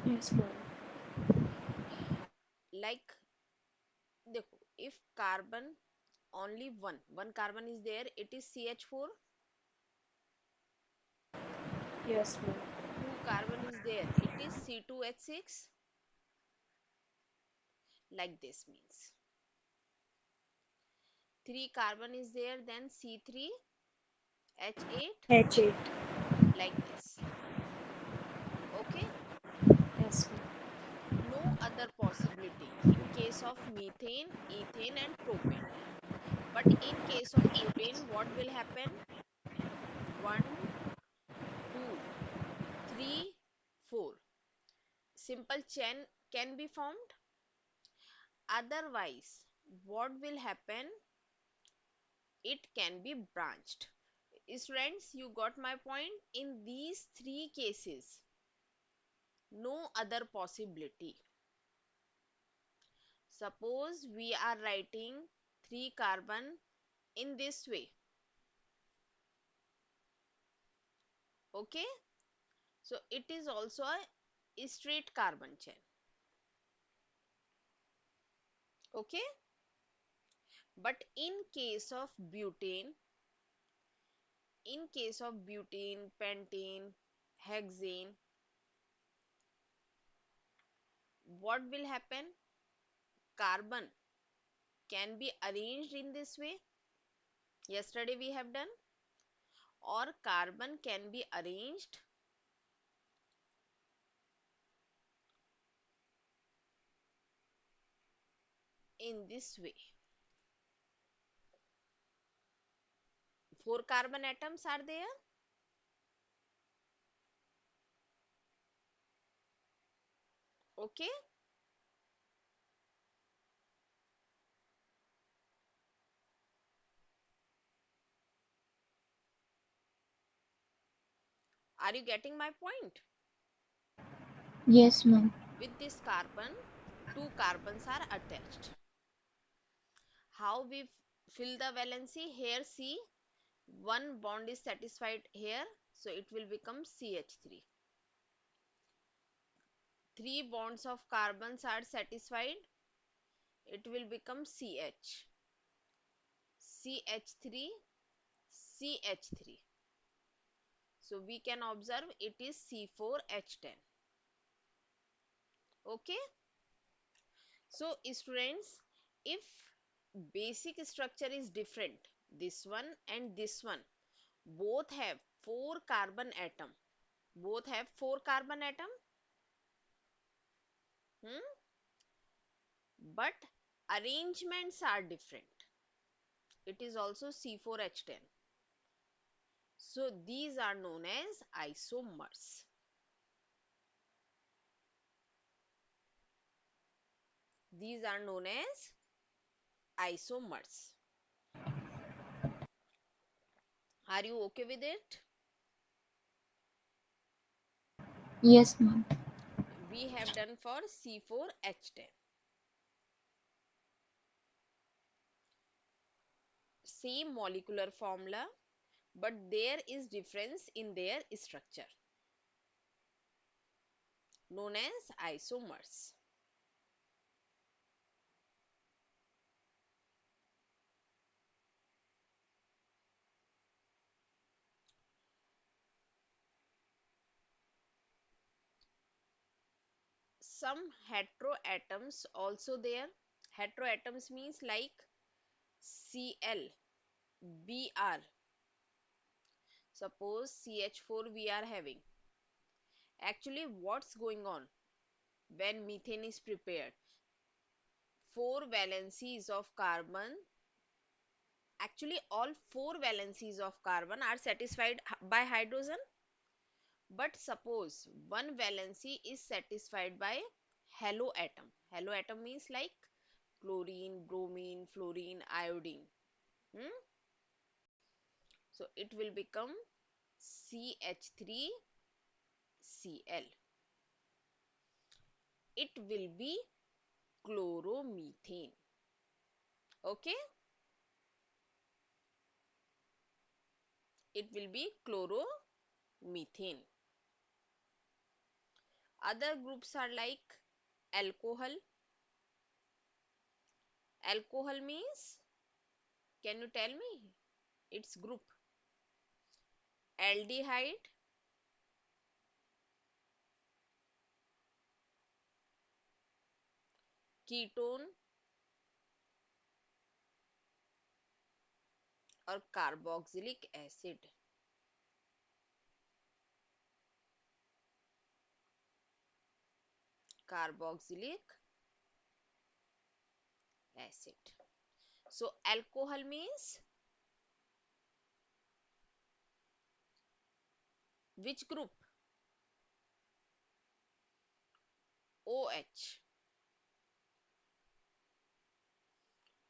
Yes, ma'am. Like, देखो, if carbon only one carbon is there, it is CH4. Yes, ma'am. Two carbon is there, it is C2H6. Like this means three carbon is there, then C3H8. H8. Like this. Okay. Yes, ma'am. No other possibility in case of methane, ethane and propane. But in case of butane, what will happen? 1, 2, 3, 4. Simple chain can be formed. Otherwise, what will happen? It can be branched. Students, you got my point? In these three cases, no other possibility. Suppose we are writing 3 carbon in this way. Okay, so it is also a straight carbon chain. Okay, but in case of butane, pentane, hexane, what will happen? Carbon can be arranged in this way. Yesterday we have done. Or carbon can be arranged in this way. 4 carbon atoms are there. Okay, are you getting my point? Yes, ma'am. With this carbon, 2 carbons are attached. How we fill the valency? Here see, one bond is satisfied here, so it will become CH3. 3 bonds of carbons are satisfied, it will become CH. CH3, CH3. So we can observe it is C4H10. Okay. So students, if basic structure is different, this one and this one, both have 4 carbon atom. Both have 4 carbon atom. Hmm? But arrangements are different. It is also C4H10. So these are known as isomers. These are known as isomers. Are you okay with it? Yes, ma'am. We have done for C4H10. Same molecular formula, but there is difference in their structure, known as isomers. Some heteroatoms also there. Heteroatoms means like Cl, Br. Suppose CH4 we are having. Actually, what's going on when methane is prepared? 4 valencies of carbon, actually all 4 valencies of carbon are satisfied by hydrogen. But suppose one valency is satisfied by halo atom. Halo atom means like chlorine, bromine, fluorine, iodine. Hmm? So it will become CH3Cl. It will be chloromethane. Okay? It will be chloromethane. Other groups are like alcohol. Alcohol means, can you tell me its group? Aldehyde, ketone, or carboxylic acid. Carboxylic acid. So alcohol means which group? OH.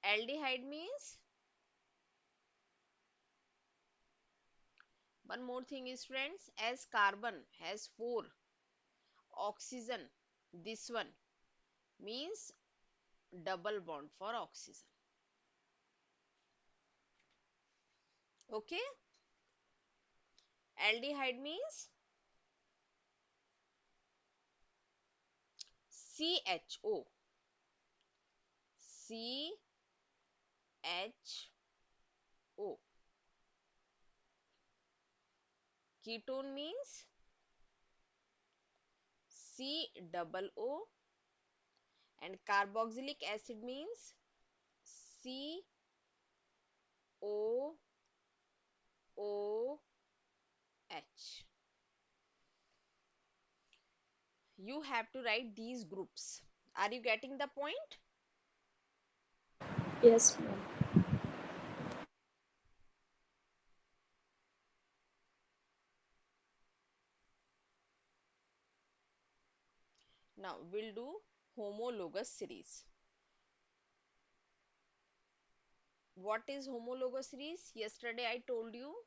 Aldehyde means, one more thing is friends, as carbon has 4 oxygen, this one means double bond for oxygen. Okay, aldehyde means CHO. CHO. Ketone means COO, and carboxylic acid means COOH. You have to write these groups. Are you getting the point? Yes, ma'am. Now we'll do homologous series. What is homologous series? Yesterday I told you.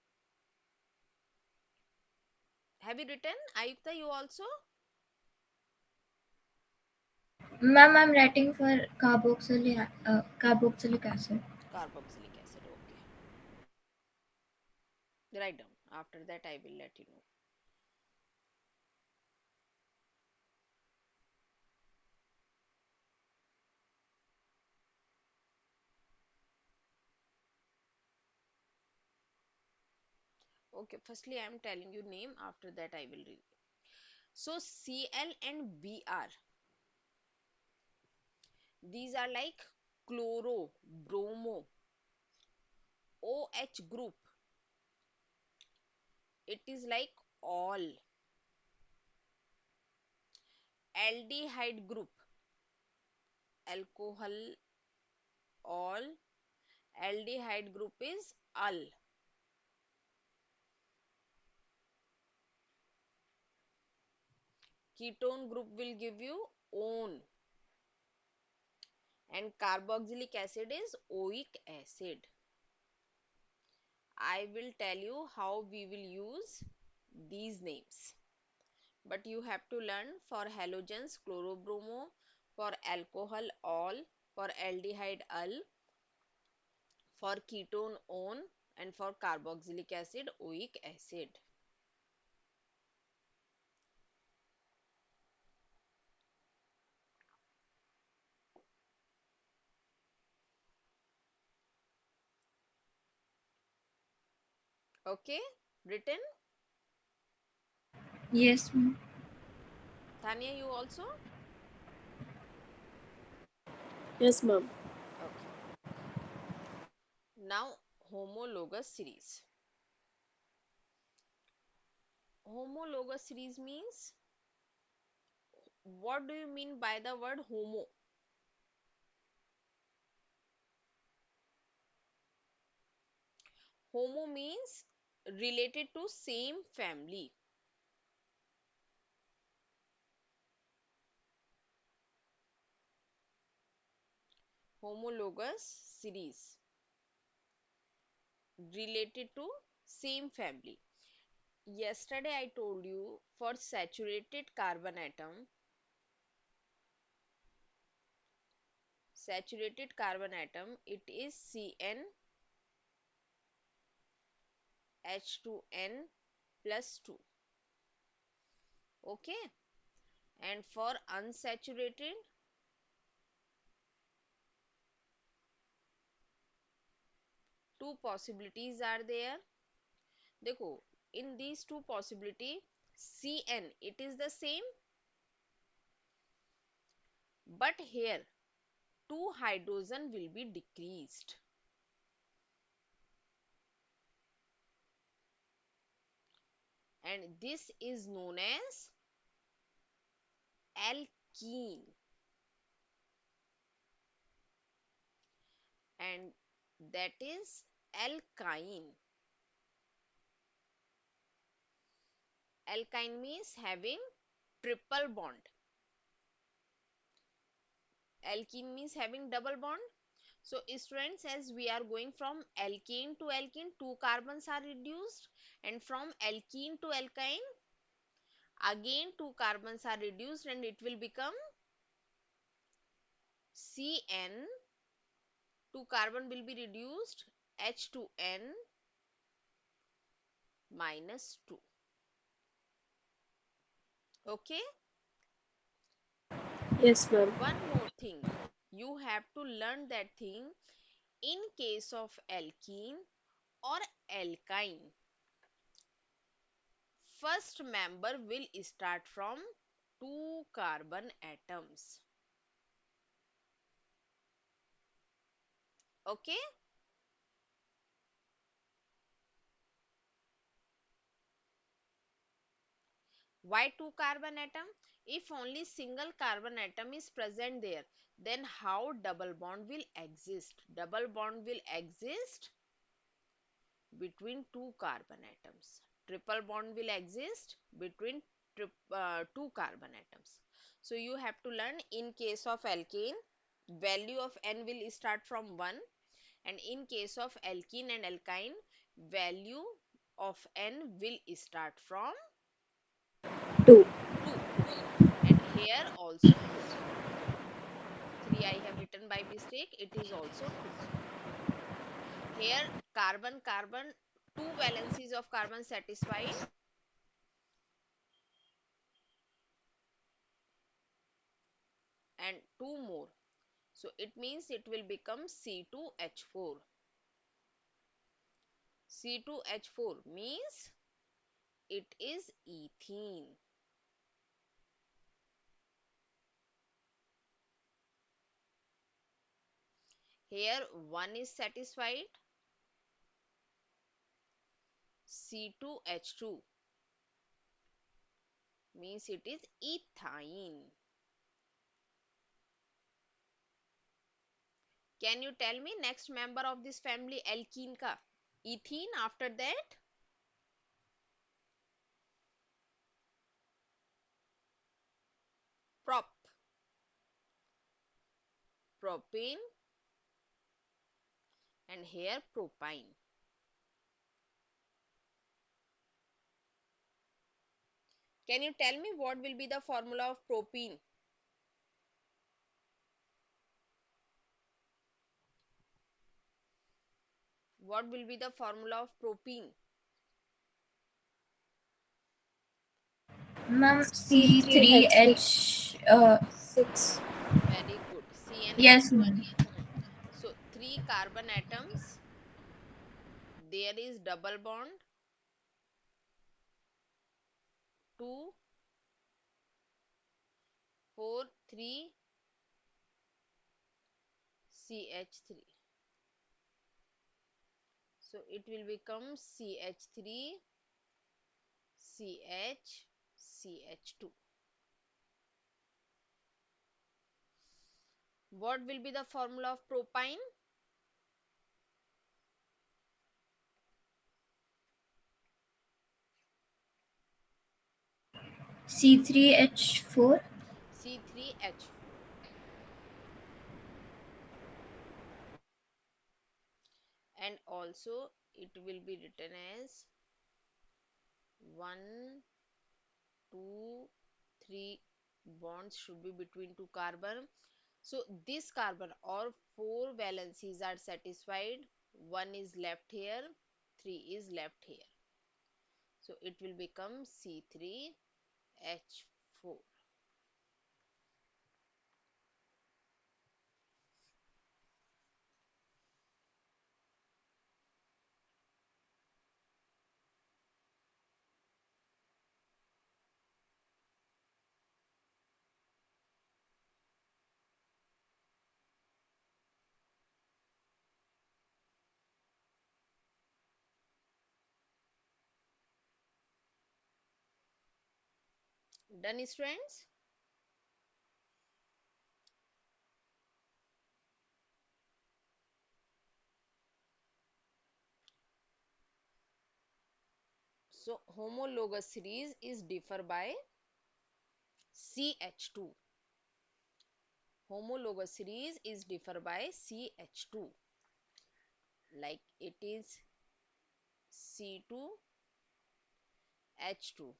Have you written? Ayukta, you also? Ma'am, I'm writing for carboxylic acid. Carboxylic acid. Okay. Write down. After that I will let you know. Okay. Firstly, I am telling you name. After that I will read. So Cl and Br. These are like chloro, bromo, OH group. It is like all. Aldehyde group. Alcohol, all. Aldehyde group is al. Ketone group will give you on, and carboxylic acid is oic acid. I will tell you how we will use these names, but you have to learn for halogens chlorobromo, for alcohol all, for aldehyde al, for ketone on, and for carboxylic acid oic acid. Okay, written? Yes, ma'am. Tanya, you also? Yes, ma'am. Okay. Now homologous series. Homologous series means, what do you mean by the word homo? Homo means related to same family. Homologous series related to same family. Yesterday I told you for saturated carbon atom it is CN H2N plus 2. Okay, And for unsaturated, two possibilities are there. देखो, in these two possibility, Cn it is the same, but here two hydrogen will be decreased, and this is known as alkene, and that is alkyne. Alkyne means having triple bond. Alkene means having double bond. So students, as we are going from alkane to alkene, two carbons are reduced, and from alkene to alkyne, again two carbons are reduced, and it will become Cn. Two carbon will be reduced, H2n minus 2. Okay. Yes, ma'am. One more thing, you have to learn that thing. In case of alkene or alkyne, first member will start from two carbon atoms. Okay. Why two carbon atom? If only single carbon atom is present there, then how double bond will exist? Double bond will exist between two carbon atoms. Triple bond will exist between two carbon atoms. So you have to learn, in case of alkane, value of N will start from 1, and in case of alkene and alkyne, value of N will start from 2. 2. And here also 2. 3 I have written by mistake, it is also 2. Here carbon carbon, two valencies of carbon satisfied, and two more. So it means it will become C2H4. C2H4 means it is ethene. Here 1 is satisfied, C2H2 means it is ethine. Can you tell me next member of this family alkene ka? Ethene, after that prop, propane, and here propine. Can you tell me what will be the formula of propene? What will be the formula of propene? Ma'am, C3H6. C3H. 6. Very good. Yes, CnH2. ma'am. So three carbon atoms. There is double bond. 2, 4, 3, CH3. So it will become CH3, CH, CH2. What will be the formula of propine? C3H4. C3H4. And also it will be written as 1, 2, 3 bonds should be between two carbon. So this carbon or four valencies are satisfied. 1 is left here, 3 is left here. So it will become C3H4. Done, students? So homologous series is differ by CH2. Homologous series is differ by CH2. Like it is C2H2,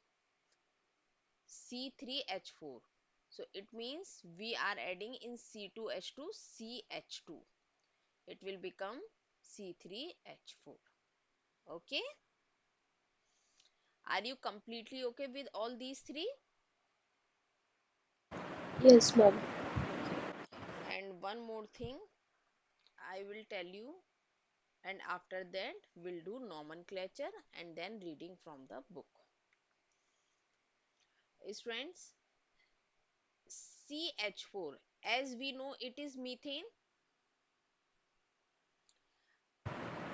C3H4. So it means we are adding in C2H2 CH2. It will become C3H4. Okay? Are you completely okay with all these three? Yes, ma'am. Okay. And one more thing I will tell you, and after that we'll do nomenclature and then reading from the book. Students, CH4, as we know, it is methane.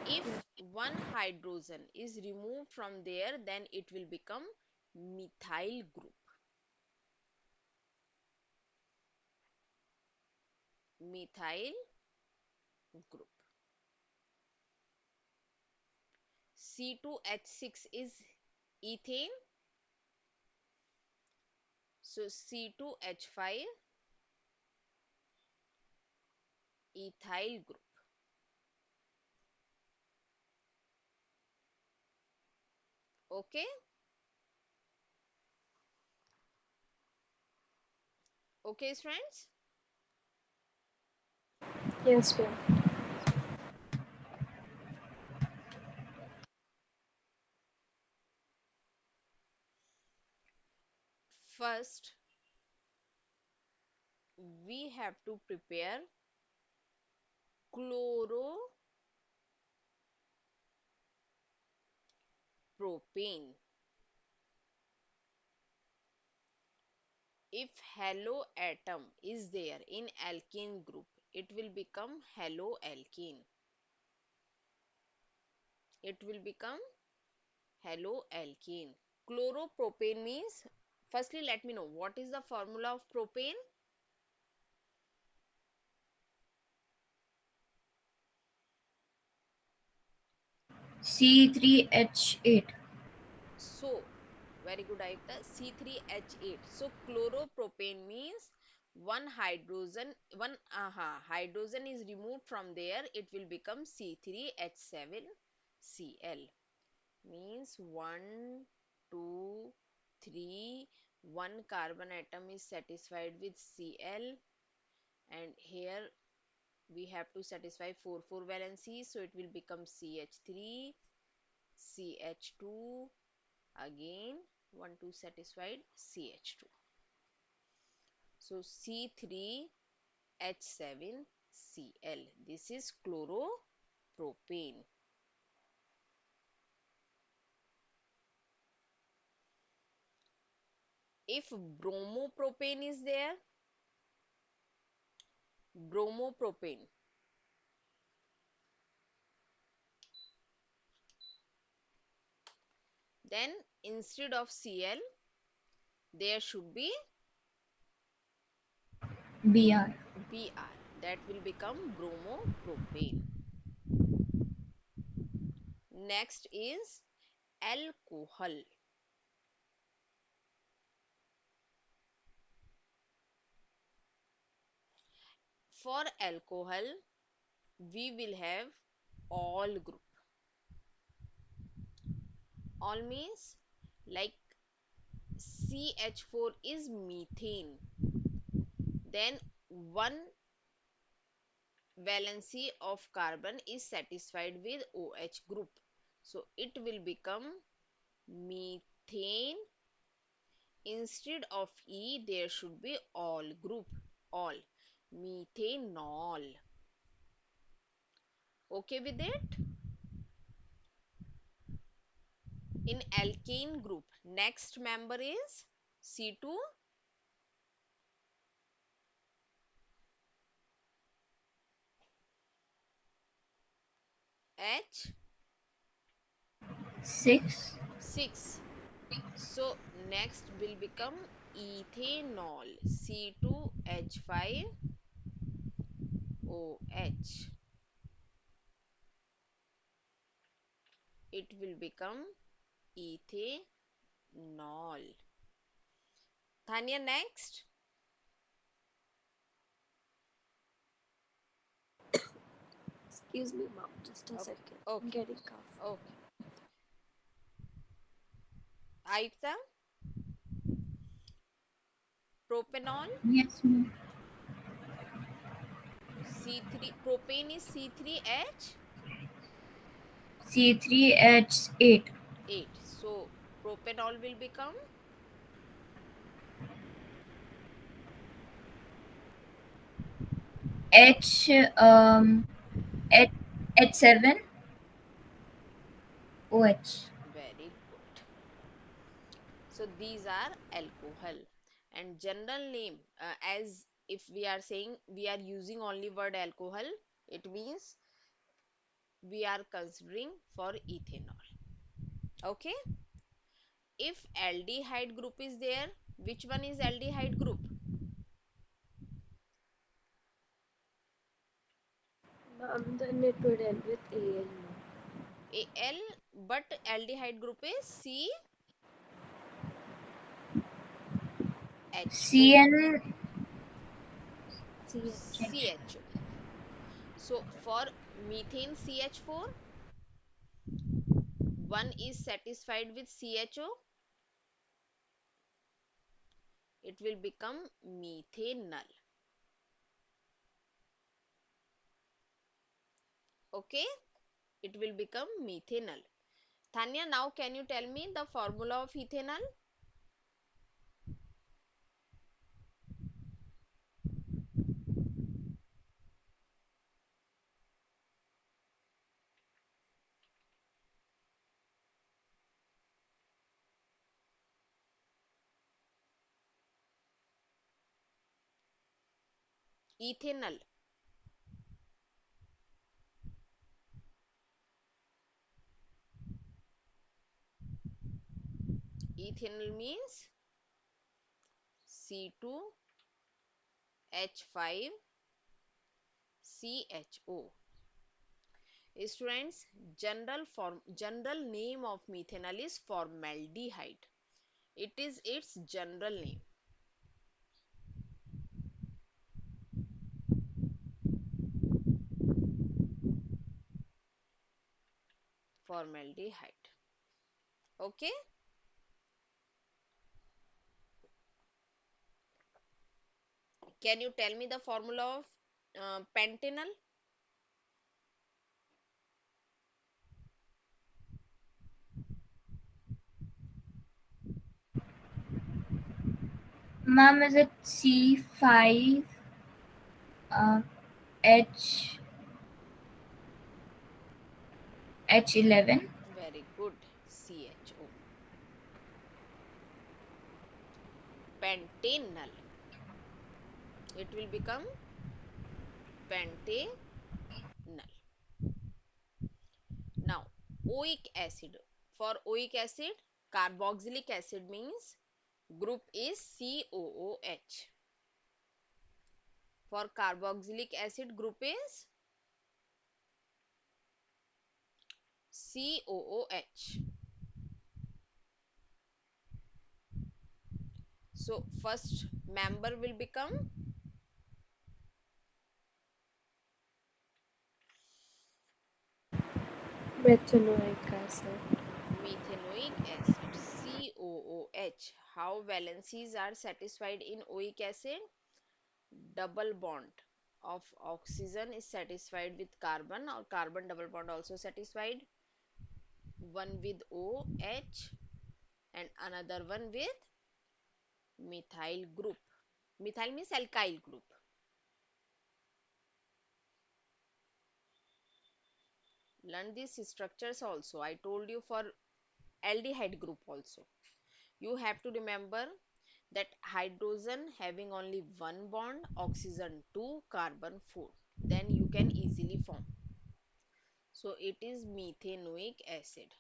If one hydrogen is removed from there, then it will become methyl group. Methyl group. C2H6 is ethane. So C2H5 ethyl group. Okay? Okay, friends? Yes, ma'am. First, we have to prepare chloropropane. If halo atom is there in alkene group, it will become haloalkene. It will become haloalkene. Chloropropane means, firstly let me know what is the formula of propane. C3H8. So, very good Ayukta, C3H8. So, chloropropane means one hydrogen is removed from there, it will become C3H7Cl. Means 1, 2, 3, one carbon atom is satisfied with Cl, and here we have to satisfy 4 valencies, so it will become CH3, CH2, again 1 2 satisfied CH2. So C3H7Cl. This is chloropropane. If bromopropane is there, bromopropane, then instead of Cl, there should be Br. Br. That will become bromopropane. Next is alcohol. For alcohol, we will have all group. All means like CH4 is methane, then one valency of carbon is satisfied with OH group. So it will become methane. Instead of E, there should be all group. All. Methanol. Okay with it? In alkane group, next member is C2H, 6. 6. So Next will become ethanol, C2H5OH. It will become ethanol. Tanya, next. Excuse me, mom. Just a Okay, second. I'm okay, getting cough. okay. Aita, propanol, Yes, ma'am. C3, propane is C3H8. C3H8. So propanol will become H H H7OH. very good. So these are alcohol and general name, as if we are saying we are using only word alcohol, it means we are considering for ethanol. Okay. If aldehyde group is there, which one is aldehyde group? Mom, then it would end with AL, mom. Al, but aldehyde group is CHO. CN. CH. CHO. So for methane CH4, one is satisfied with CHO, it will become methanol. Okay, it will become methanol. Tanya, now can you tell me the formula of ethanol? Ethanol. Ethanol means C2H5CHO. Students, general name of methanol is formaldehyde. It is its general name, formaldehyde. Okay. Can you tell me the formula of pentanol? Ma'am, is it C5 H H11? Very good. CHO. Pentanol. It will become pentanol. Now, oic acid. For oic acid, carboxylic acid means group is COOH. For carboxylic acid, group is COOH. So, first member will become Methanoic acid. methanoic acid, COOH. How valencies are satisfied in oic acid? Double bond of oxygen is satisfied with carbon, or carbon double bond also satisfied, one with OH and another one with methyl group. Methyl means alkyl group. Learn these structures also. I told you for aldehyde group also. You have to remember that hydrogen having only one bond, oxygen 2, carbon 4. Then you can easily form. So it is methanoic acid.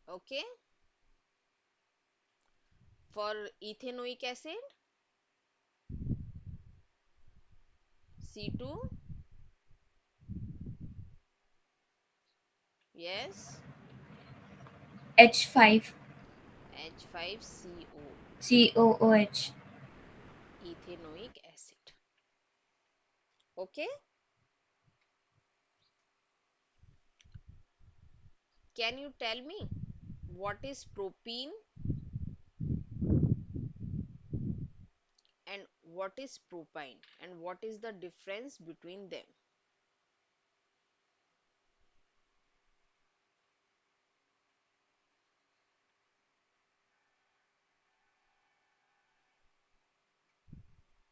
Okay. For ethanoic acid, C2, yes, H5. H5CO, COOH. ethanoic acid. Okay. Can you tell me what is propene and what is propyne and what is the difference between them?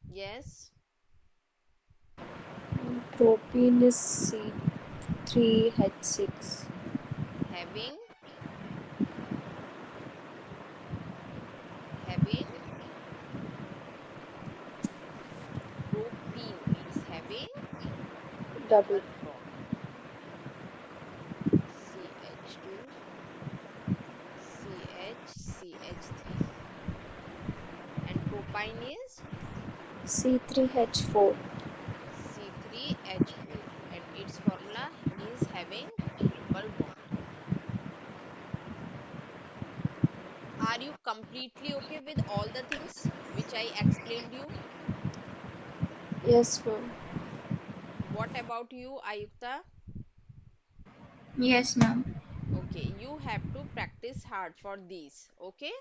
Yes, Propene is C3H6. having having propene is having Double. double bond, CH2 CH3, and propyne is C3H4. C3H4, and its formula is having triple bond. Are you completely okay with all the things which I explained you? Yes, ma'am. What about you, Ayukta? Yes, ma'am. Okay, you have to practice hard for these. Okay,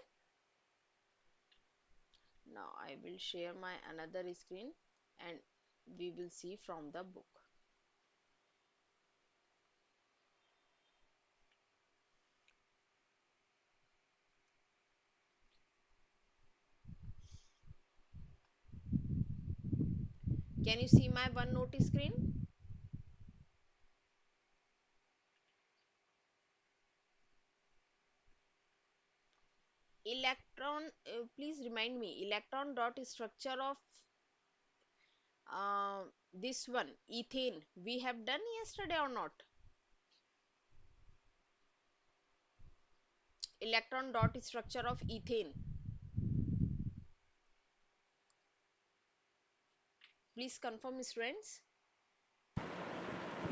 now I will share my another screen and we will see from the book. Can you see my OneNote screen? Electron, please remind me, electron dot structure of uh, this one, ethane, we have done yesterday or not? Electron dot structure of ethane. Please confirm, students.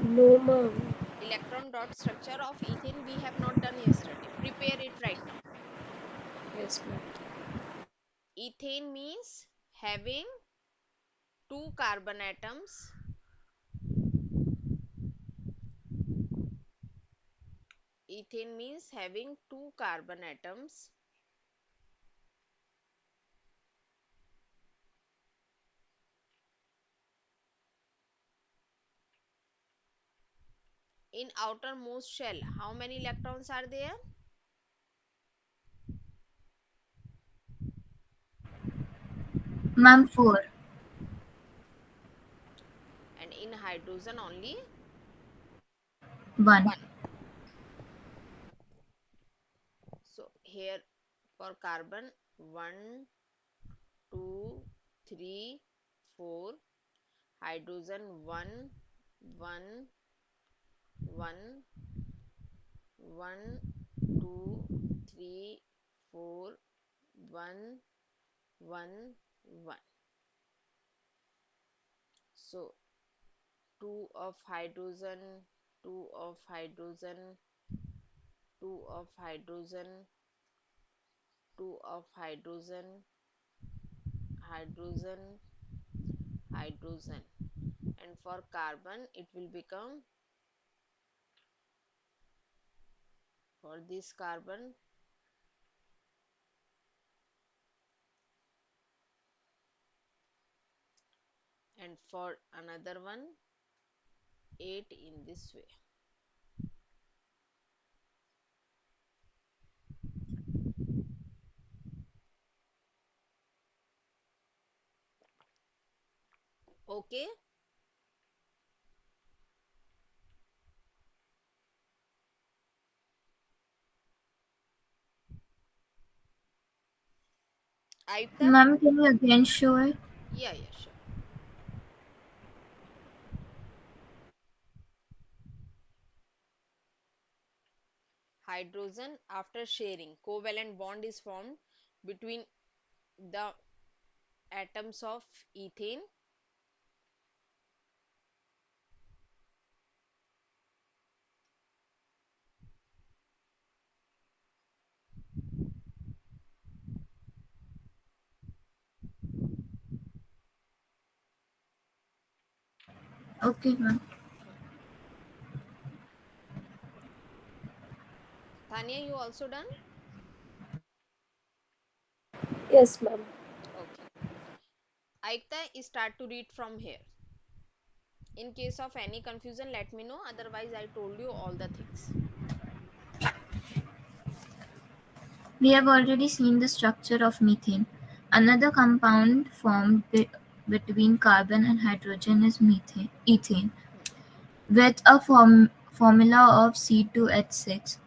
No, ma'am. Electron dot structure of ethane we have not done yesterday. Prepare it right now. Yes, ma'am. Ethane means having two carbon atoms. Ethane means having two carbon atoms in outermost shell. How many electrons are there? Ma'am, 4. And in hydrogen only 1. one. So here for carbon, 1, 2, 3, 4. Hydrogen, 1, 1, 1, 1, 2, 3, 4, 1, 1, 1. So 2 of hydrogen, 2 of hydrogen, 2 of hydrogen, 2 of hydrogen, hydrogen, hydrogen. And for carbon, it will become, for this carbon, and for another one, 8 in this way. Okay, Ayukta? Ma'am, can you again show it? Yeah, yeah, sure. hydrogen after sharing. Covalent bond is formed between the atoms of ethane. Okay, ma'am. Tanya, you also done? Yes, ma'am. Okay. Aikta, start to read from here. In case of any confusion, let me know. Otherwise, I told you all the things. We have already seen the structure of methane. Another compound formed between carbon and hydrogen is ethane, Hmm. with a formula of C2H6.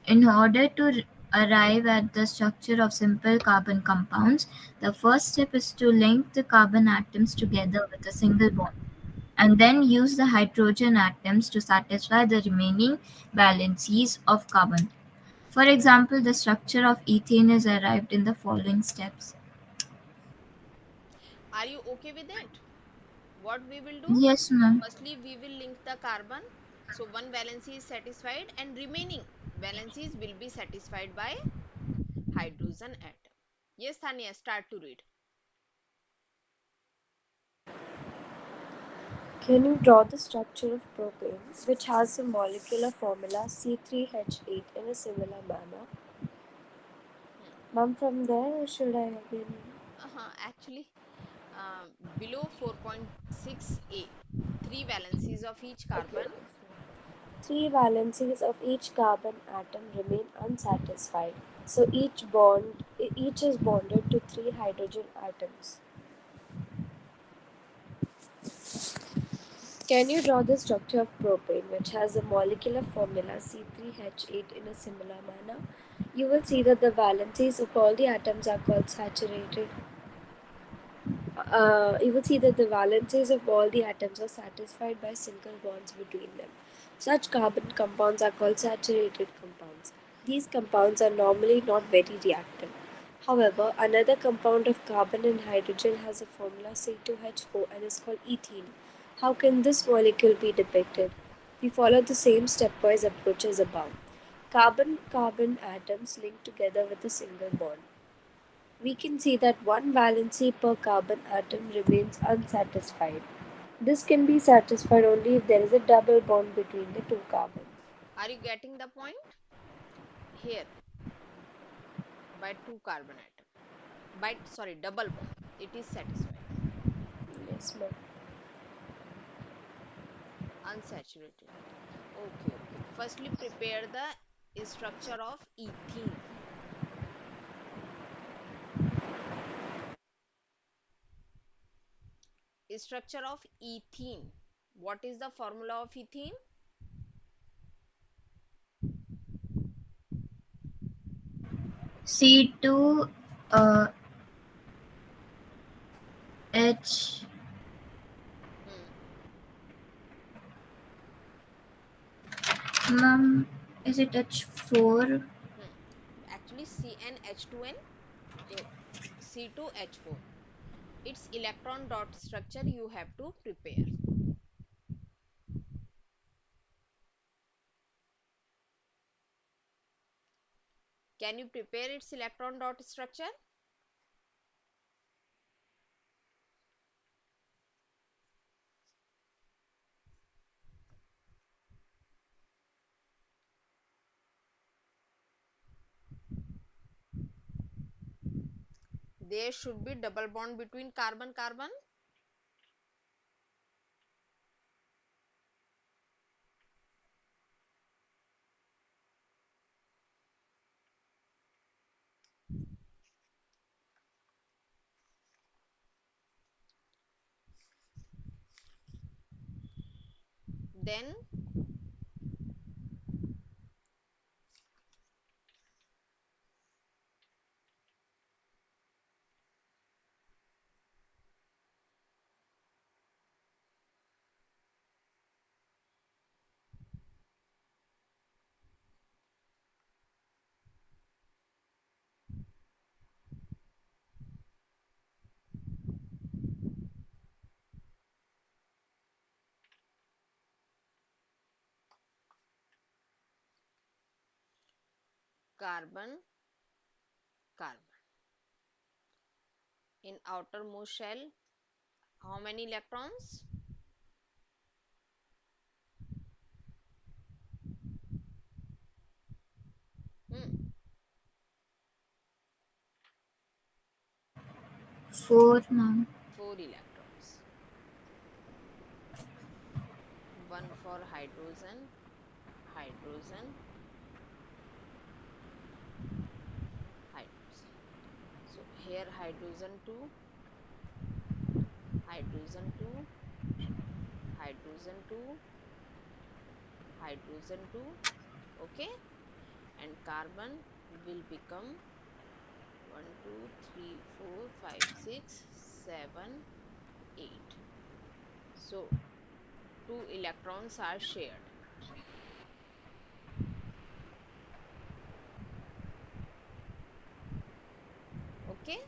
In order to arrive at the structure of simple carbon compounds, the first step is to link the carbon atoms together with a single bond, and then use the hydrogen atoms to satisfy the remaining valencies of carbon. For example, the structure of ethane is arrived in the following steps. Are you okay with it? What we will do? Yes, ma'am. Firstly, we will link the carbon. So one valency is satisfied and remaining valencies will be satisfied by hydrogen atom. Yes, Tanya, start to read. Can you draw the structure of propane, which has the molecular formula C3H8 in a similar manner? Hmm. Ma'am, from there, or should I again? Actually, below 4.6a, three valencies of each Okay. carbon. Three valencies of each carbon atom remain unsatisfied, so each is bonded to three hydrogen atoms. Can you draw the structure of propane, which has a molecular formula C3H8 in a similar manner? You will see that the valencies of all the atoms are called saturated. You will see that the valencies of all the atoms are satisfied by single bonds between them. Such carbon compounds are called saturated compounds. These compounds are normally not very reactive. However, another compound of carbon and hydrogen has a formula C2H4 and is called ethene. How can this molecule be depicted? We follow the same stepwise approach as above. Carbon carbon atoms link together with a single bond. We can see that one valency per carbon atom remains unsatisfied. This can be satisfied only if there is a double bond between the two carbons. Are you getting the point? Here, by two carbon atom. By, sorry, double bond. It is satisfied. Yes, ma'am. Unsaturated. Okay, okay. Firstly, prepare the structure of ethene. Structure of ethene. What is the formula of ethene? C2 uh, H, Hmm, ma'am, is it H4? hmm. Actually, CnH2n, C2H4. Its electron dot structure you have to prepare. Can you prepare its electron dot structure? There should be double bond between carbon carbon. Then carbon, carbon. In outermost shell, how many electrons? Hmm, 4, ma'am. 4 electrons. One for hydrogen, hydrogen, hydrogen. So here hydrogen 2, hydrogen 2, hydrogen 2, hydrogen 2. Okay, and carbon will become 1, 2, 3, 4, 5, 6, 7, 8. So 2 electrons are shared. Okay,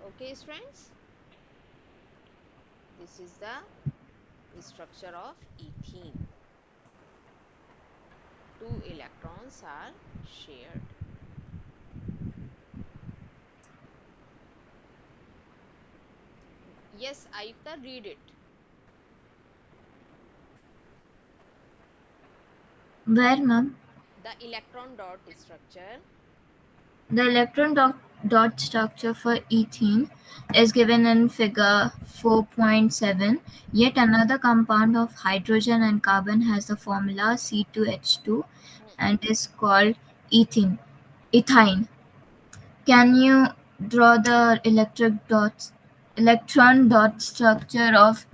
okay, friends. This is the structure of ethene. 2 electrons are shared. Yes, Ayukta, read it. Where, ma'am? The electron dot structure. The electron dot structure for ethene is given in figure 4.7. Yet another compound of hydrogen and carbon has the formula C2H2 Hmm. and is called ethene. Ethyne. Can you draw the electron dot structure of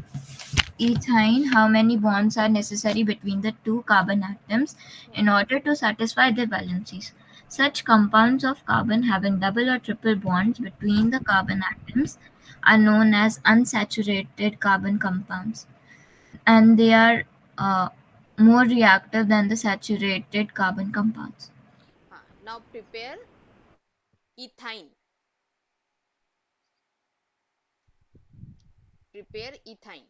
ethine? How many bonds are necessary between the two carbon atoms Hmm. in order to satisfy their valencies? Such compounds of carbon having double or triple bonds between the carbon atoms are known as unsaturated carbon compounds, and they are uh, more reactive than the saturated carbon compounds. Now prepare ethyne. Prepare ethyne.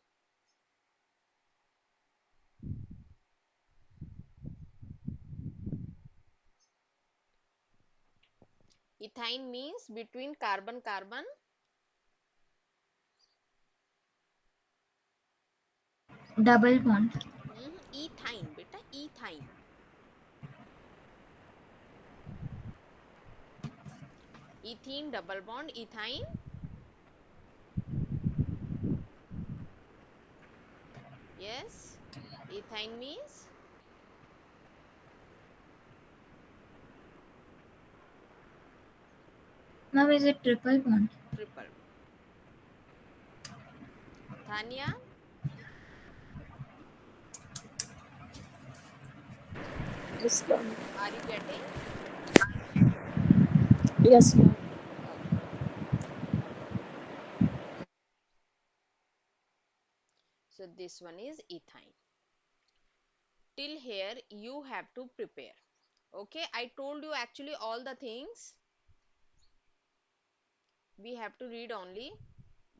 Ethyne means between carbon carbon. Double bond. Ethyne, beta, ethyne. Ethene double bond, ethyne. Yes. Ethyne means Now is it triple bond? triple. Thania, Yes, ma'am. are you getting? Yes, ma'am. Okay. So this one is ethyne. Till here you have to prepare. Okay, I told you actually all the things we have to read only,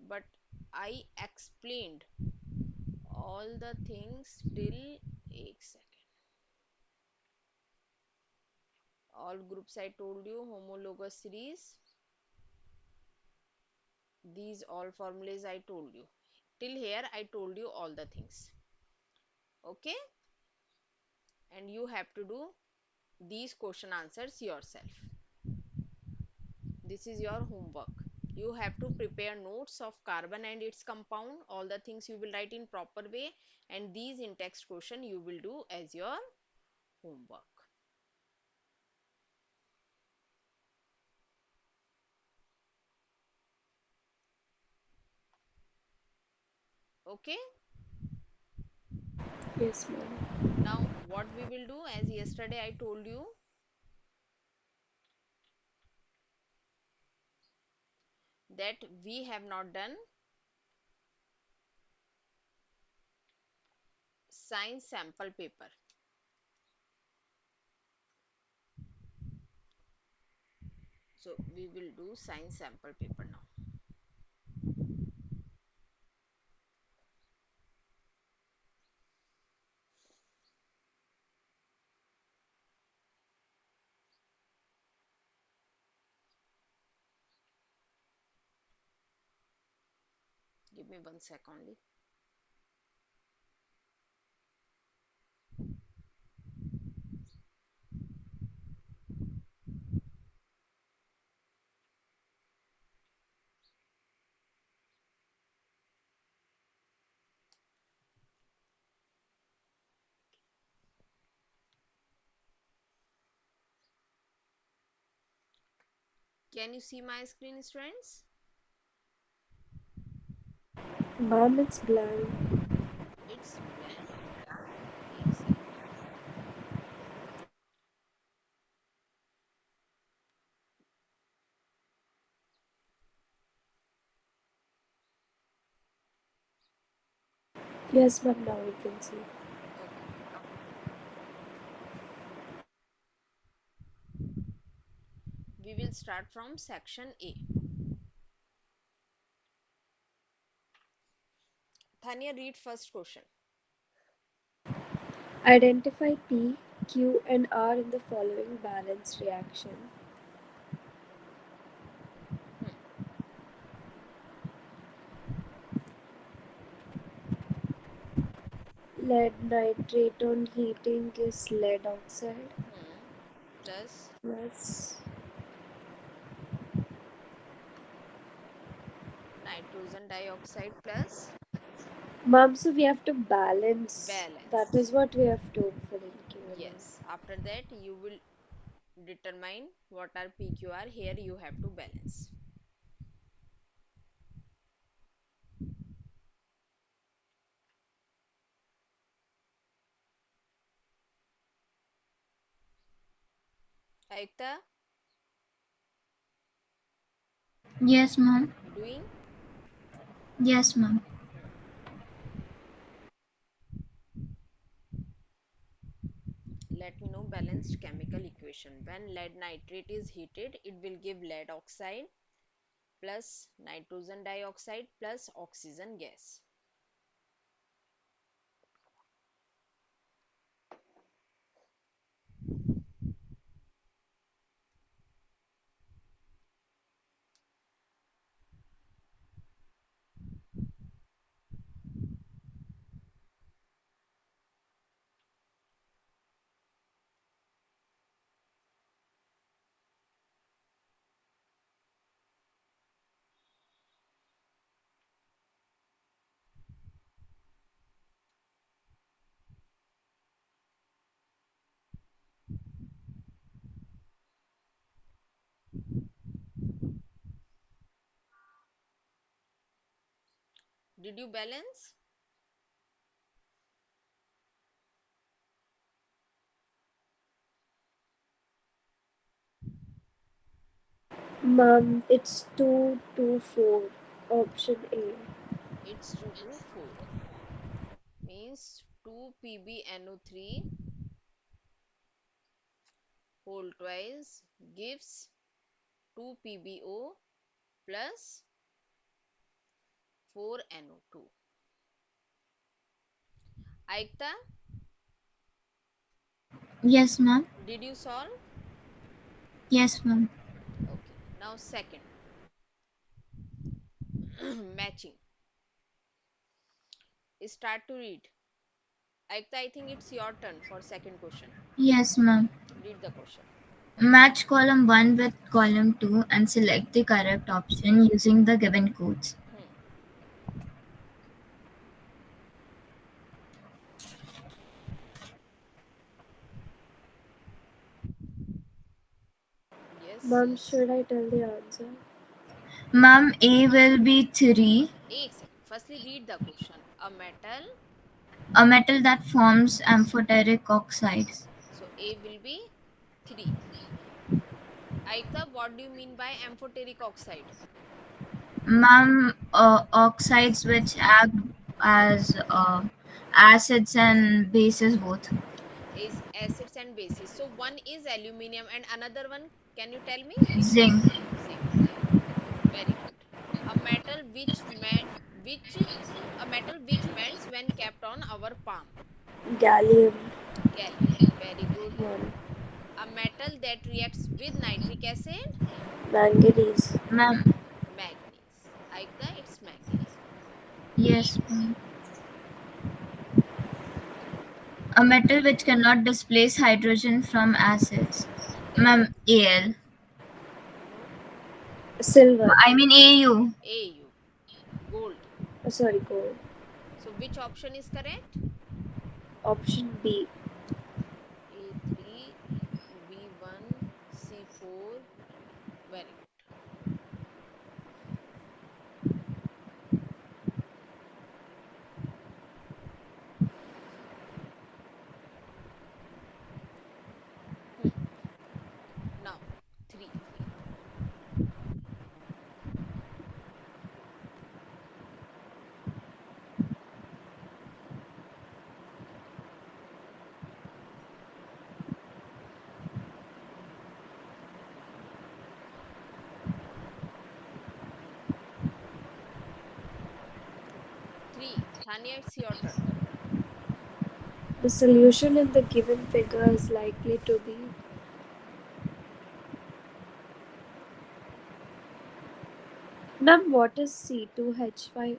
but I explained all the things till a second. All groups I told you, homologous series, these all formulas I told you. Till here I told you all the things. Okay, and you have to do these question answers yourself. This is your homework. You have to prepare notes of carbon and its compound, all the things you will write in proper way, and these in text question you will do as your homework. Okay, Yes, ma'am. now what we will do, as yesterday I told you, that we have not done science sample paper. So we will do science sample paper now. Give me 1 second only. Can you see my screen, students? Mom, it's blank. It's blank. एक second. Yes, ma'am, now we can see. Okay. We will start from section A. Thania, read first question. Identify P, Q, and R in the following balanced reaction. Hmm. Lead nitrate on heating is lead oxide Hmm. Plus plus nitrogen dioxide plus mom. So we have to balance. That balance. is what we have to for in Q and R. Yes. After that, you will determine what are PQR. Here you have to balance. Aikta, Yes, ma'am. doing? Yes, ma'am. Hmm. Let me know balanced chemical equation. When lead nitrate is heated, it will give lead oxide plus nitrogen dioxide plus oxygen gas. Did you balance? Mom, it's 224. Option A. It's 2 to 4. Means 2 PbNO3 whole twice gives 2 PbO plus 4NO2. Aikta, Yes, ma'am. did you solve? Yes, ma'am. Okay. Now second. Matching. Start to read. Aikta, I think it's your turn for second question. Yes, ma'am. Read the question. Match column 1 with column 2 and select the correct option using the given codes. Hmm. Yes, Mom, yes. should I tell the answer? Ma'am, A will be 3, एक second. Firstly, read the question. A metal. a metal that forms amphoteric oxide. Yes. So A will be 3. Aikta, what do you mean by amphoteric oxide? Ma'am, oxides which act as acids and bases both. Is acids and bases. So one is aluminium and another one, can you tell me? Zinc. Zinc. Very good. A metal which a metal which melts when kept on our palm. Gallium. Gallium. Very good. 1. A metal that reacts with nitric acid. Manganese. Ma'am, Manganese. Aikta, it's manganese. Yes, ma'am. A metal which cannot displace hydrogen from acids. Al. Ma'am, Al. No. Silver. I mean AU. Au. Gold. Sorry, gold. So which option is correct? Option B. A3, B1, C4. Very good. Hmm. Now, 3. 3. Tanya, it's your turn. The solution in the given figure is likely to be. Now, what is C2H5OH?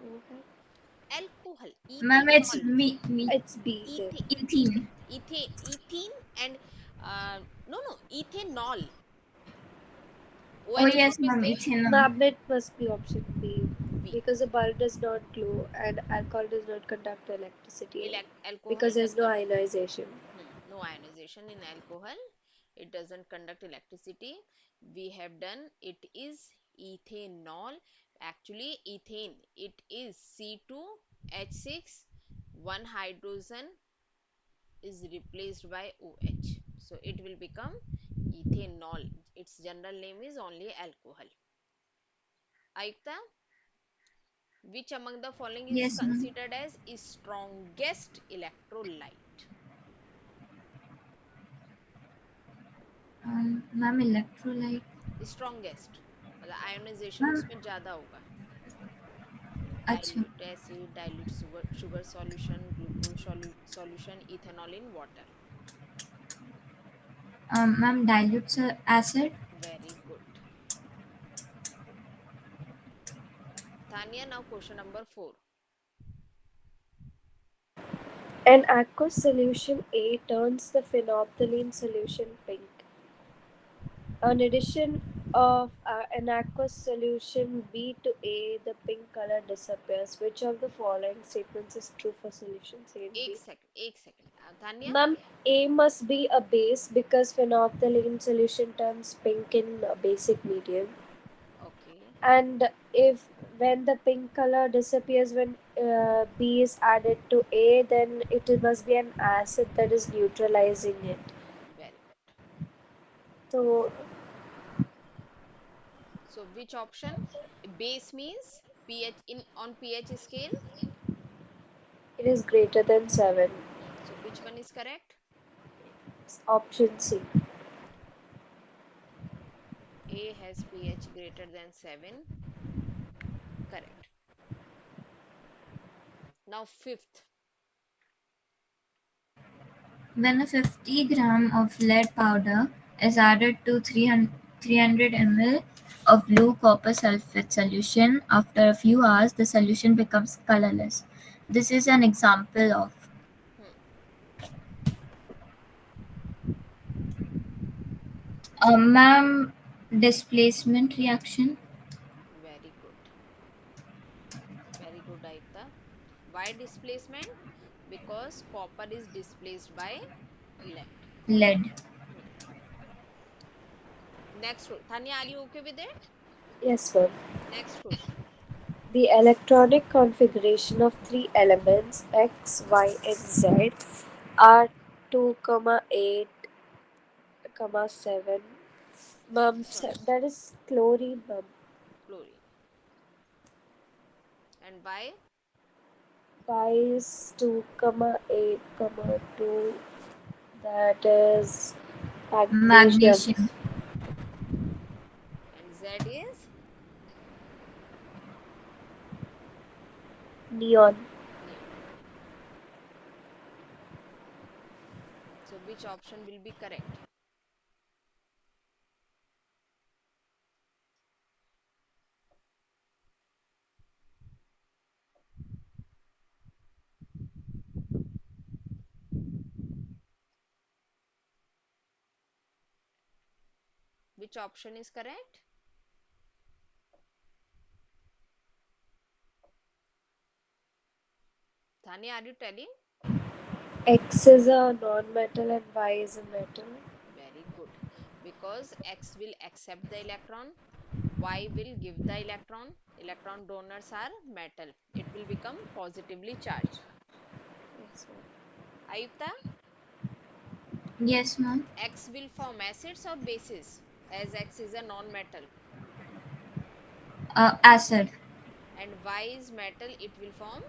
Alcohol. Ma'am, it's Ethanol. me. It's B then. Ethene. Ethene and no, no, ethanol. Oh ONH yes, group is ma'am, there. ethanol. Magnet must be option B B. because a bulb does not glow and alcohol does not conduct electricity Alcohol because there does is no not. ionization. No ionization in alcohol. It doesn't conduct electricity. We have done it is ethanol. Actually, ethane. It is C2H6. One hydrogen is replaced by OH. So it will become ethanol. Its general name is only alcohol. Aikta, which among the following is Yes, ma'am. considered as strongest electrolyte? Ma'am, electrolyte. Strongest मतलब ionisation Ma'am, उसमें ज्यादा होगा. अच्छा. Dilute acid, dilute sugar solution, glucose solution, ethanol in water. Ma'am, dilute acid. Very good. Tanya, now question number 4. An aqueous solution A turns the phenolphthalein solution pink. On addition of an aqueous solution B to A, the pink color disappears. Which of the following statements is true for solutions A and एक B? Second एक second Tanya. Ma'am, A must be a base because phenolphthalein solution turns pink in basic medium. Okay. And if when the pink color disappears when B is added to A, then it must be an acid that is neutralizing it. Very good. So So which option? Base means pH in on pH scale. it is greater than 7. So which one is correct? Option C. A has pH greater than 7. Correct. Now fifth. When a 50 gram of lead powder is added to 300 ml of blue copper sulfate solution, after a few hours the solution becomes colorless. This is an example of Hmm. a ma'am displacement reaction. Very good. Very good, Aikta. Why displacement? Because copper is displaced by lead. Lead. Hmm. Next, Tanya, are you okay with it? Yes, ma'am. Next question. The electronic configuration of three elements X, Y, and Z are 2, 8, 7. Ma'am, Sorry, that is chlorine, ma'am. chlorine. And why? Y is 2, 8, 2. That is magnesium. Magnesium. And Z is Neon. neon. So which option will be correct? Which option is correct? Tanya, are you telling? X is a non-metal and Y is a metal. Very good. Because X will accept the electron, Y will give the electron. Electron donors are metal. It will become positively charged. Yes, ma'am. Ayukta, Yes, ma'am. X will form acids or bases as X is a non-metal. Acid. And Y is metal, it will form.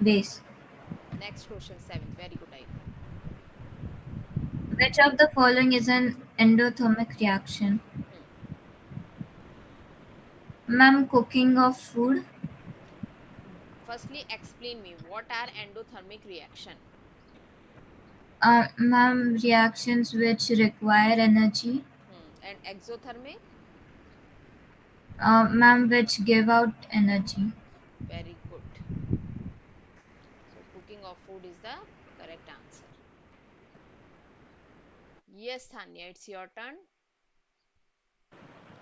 Base. Next question, seventh. Very good, Ayukta. Which of the following is an endothermic reaction? Hmm. Ma'am, cooking of food. Firstly, explain me what are endothermic reaction. Ma'am, reactions which require energy. And exothermic. Ma'am, which give out energy. Very good. So cooking of food is the correct answer. Yes, Tanya, it's your turn.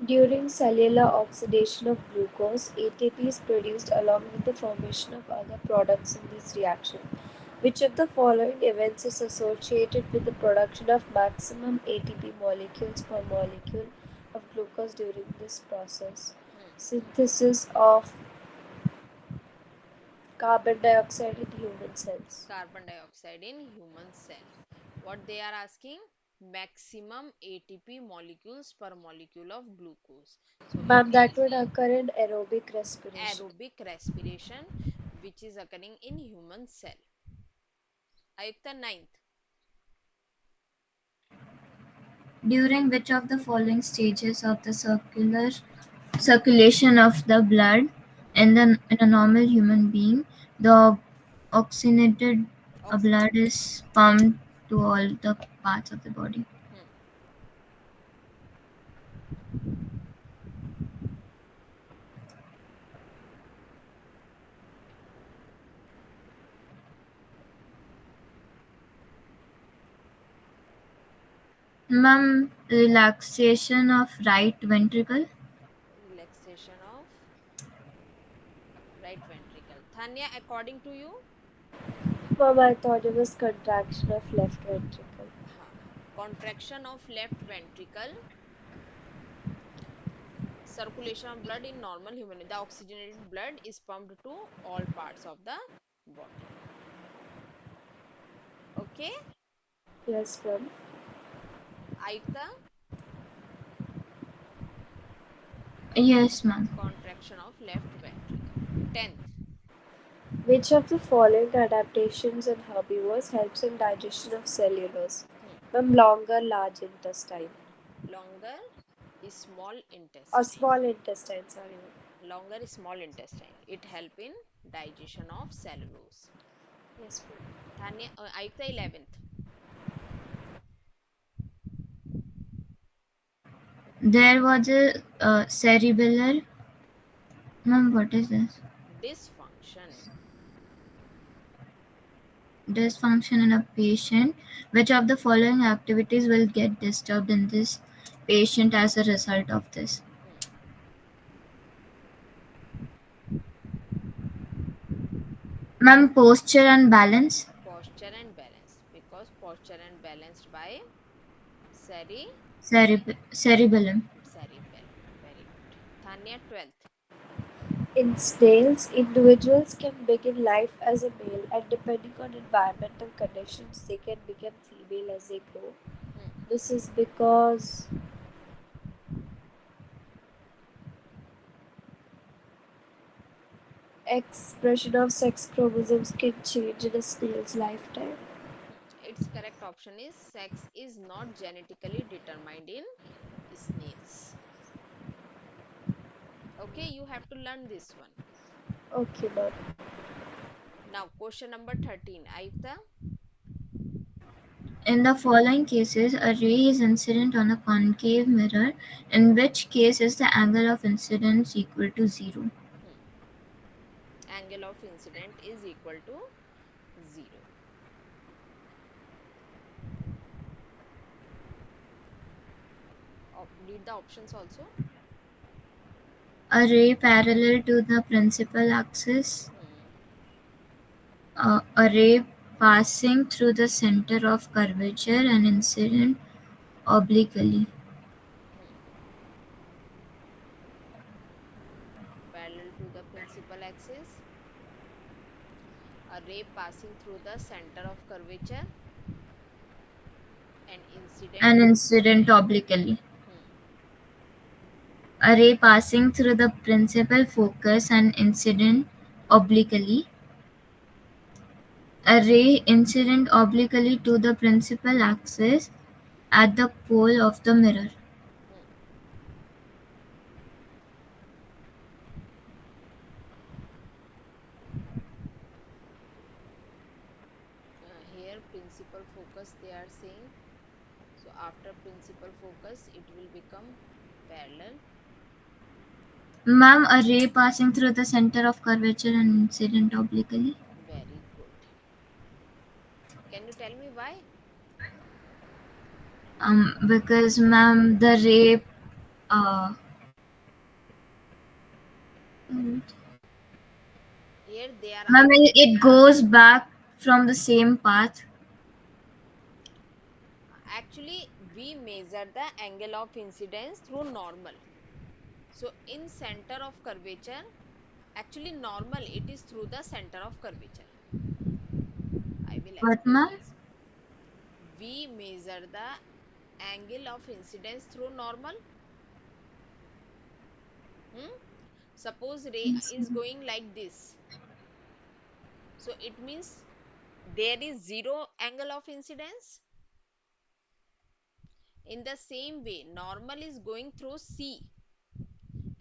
During cellular oxidation of glucose, ATP is produced along with the formation of other products in this reaction. Which of the following events is associated with the production of maximum ATP molecules per molecule of glucose during this process? Hmm. Synthesis of carbon dioxide in human cells. Carbon dioxide in human cell. What they are asking? Maximum ATP molecules per molecule of glucose. So it Ma'am, will that would be occur in aerobic respiration. aerobic respiration, which is occurring in human cell. Ayukta, ninth. During which of the following stages of the circulation of the blood in a normal human being, the oxygenated blood Oxygen. is pumped to all the parts of the body? Hmm. Ma'am, relaxation of right ventricle. Relaxation of right ventricle. Tanya, according to you? Ma'am, I thought it was contraction of left ventricle. Contraction of left ventricle, circulation of blood in normal human. The oxygenated blood is pumped to all parts of the body. Okay, Yes, ma'am. Ayukta, Yes, ma'am. contraction of left ventricle. 10th. Which of the following adaptations in herbivores helps in digestion of cellulose? Hmm. Ma'am, longer large intestine. Longer is small Or intestine. small intestine, sorry. Longer is small intestine. It help in digestion of cellulose. Yes, ma'am. Tanya, Ayukta, 11th. There was a cerebellar. Ma'am, what is this? Dysfunction. Dysfunction in a patient. Which of the following activities will get disturbed in this patient as a result of this? Hmm. Ma'am, posture and balance. Posture and balance, because posture and balanced by cere Cerebellum. cerebellum. Very good. Tanya, 12th. In snails, individuals can begin life as a male and depending on environmental conditions, they can become female as they grow. Hmm. This is because expression of sex chromosomes can change in a snail's lifetime. Its correct option is sex is not genetically determined in snails. Okay, you have to learn this one. Okay, ma'am. Now, question number 13. Ayukta, In the following cases, a ray is incident on a concave mirror, in which case is the angle of incidence equal to 0. hmm, angle of incident is equal to 0. read the options also. A ray parallel to the principal axis, Hmm. a ray passing through the center of curvature and incident obliquely, Hmm. Parallel to the principal axis, a ray passing through the center of curvature and incident. and incident obliquely. Hmm. A ray passing through the principal focus and incident obliquely, a ray incident obliquely to the principal axis at the pole of the mirror. Hmm. Here principal focus they are saying. So after principal focus, it will become parallel. Ma'am, a ray passing through the center of curvature and incident obliquely. Very good. Can you tell me why? Because ma'am, the ray, uh, Here they are ma'am, asking. it goes back from the same path. Actually, we measure the angle of incidence through normal. So in center of curvature, actually normal it is through the center of curvature. I will What, explain ma'am? this. We measure the angle of incidence through normal. Hmm? Suppose ray Yes, is ma'am. going like this. So it means there is zero angle of incidence. In the same way, normal is going through C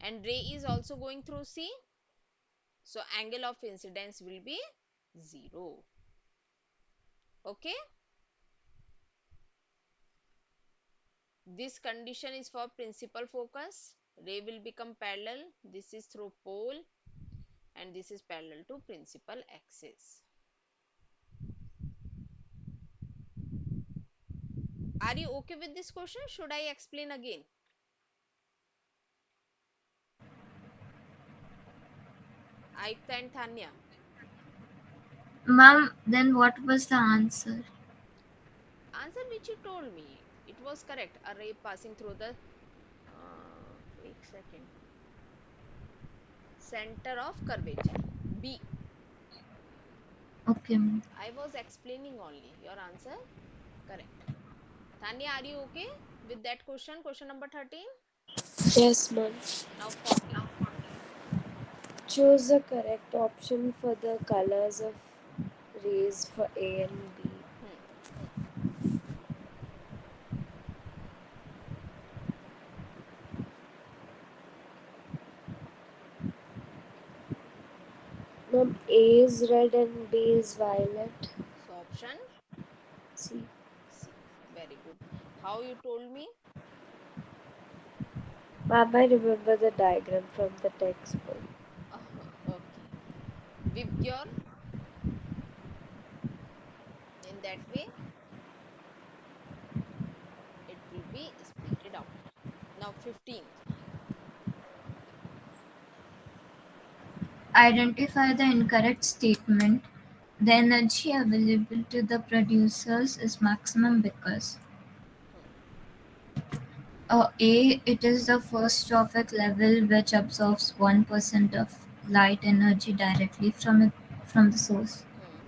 and ray is also going through C. So angle of incidence will be 0. Okay. This condition is for principal focus. Ray will become parallel. This is through pole and this is parallel to principal axis. Are you okay with this question? Should I explain again? Aita and Thanya. Ma'am, then what was the answer? Answer which you told me. It was correct. A ray passing through the एक second. Center of curvature. B. Okay, ma'am. I was explaining only. Your answer correct. Tanya, are you okay with that question? Question number 13. Yes, ma'am. Now 14. Choose the correct option for the colors of rays for A and B. Hmm. Ma'am, A is red and B is violet. So option See, C. Very good. How you told me? ma'am, I remember the diagram from the textbook. Okay. Vibgyor, in that way, it will be splitted out. Now 15th. Identify the incorrect statement. The energy available to the producers is maximum because Hmm. A. It is the first trophic level which absorbs 1% of light energy directly from the source. Hmm.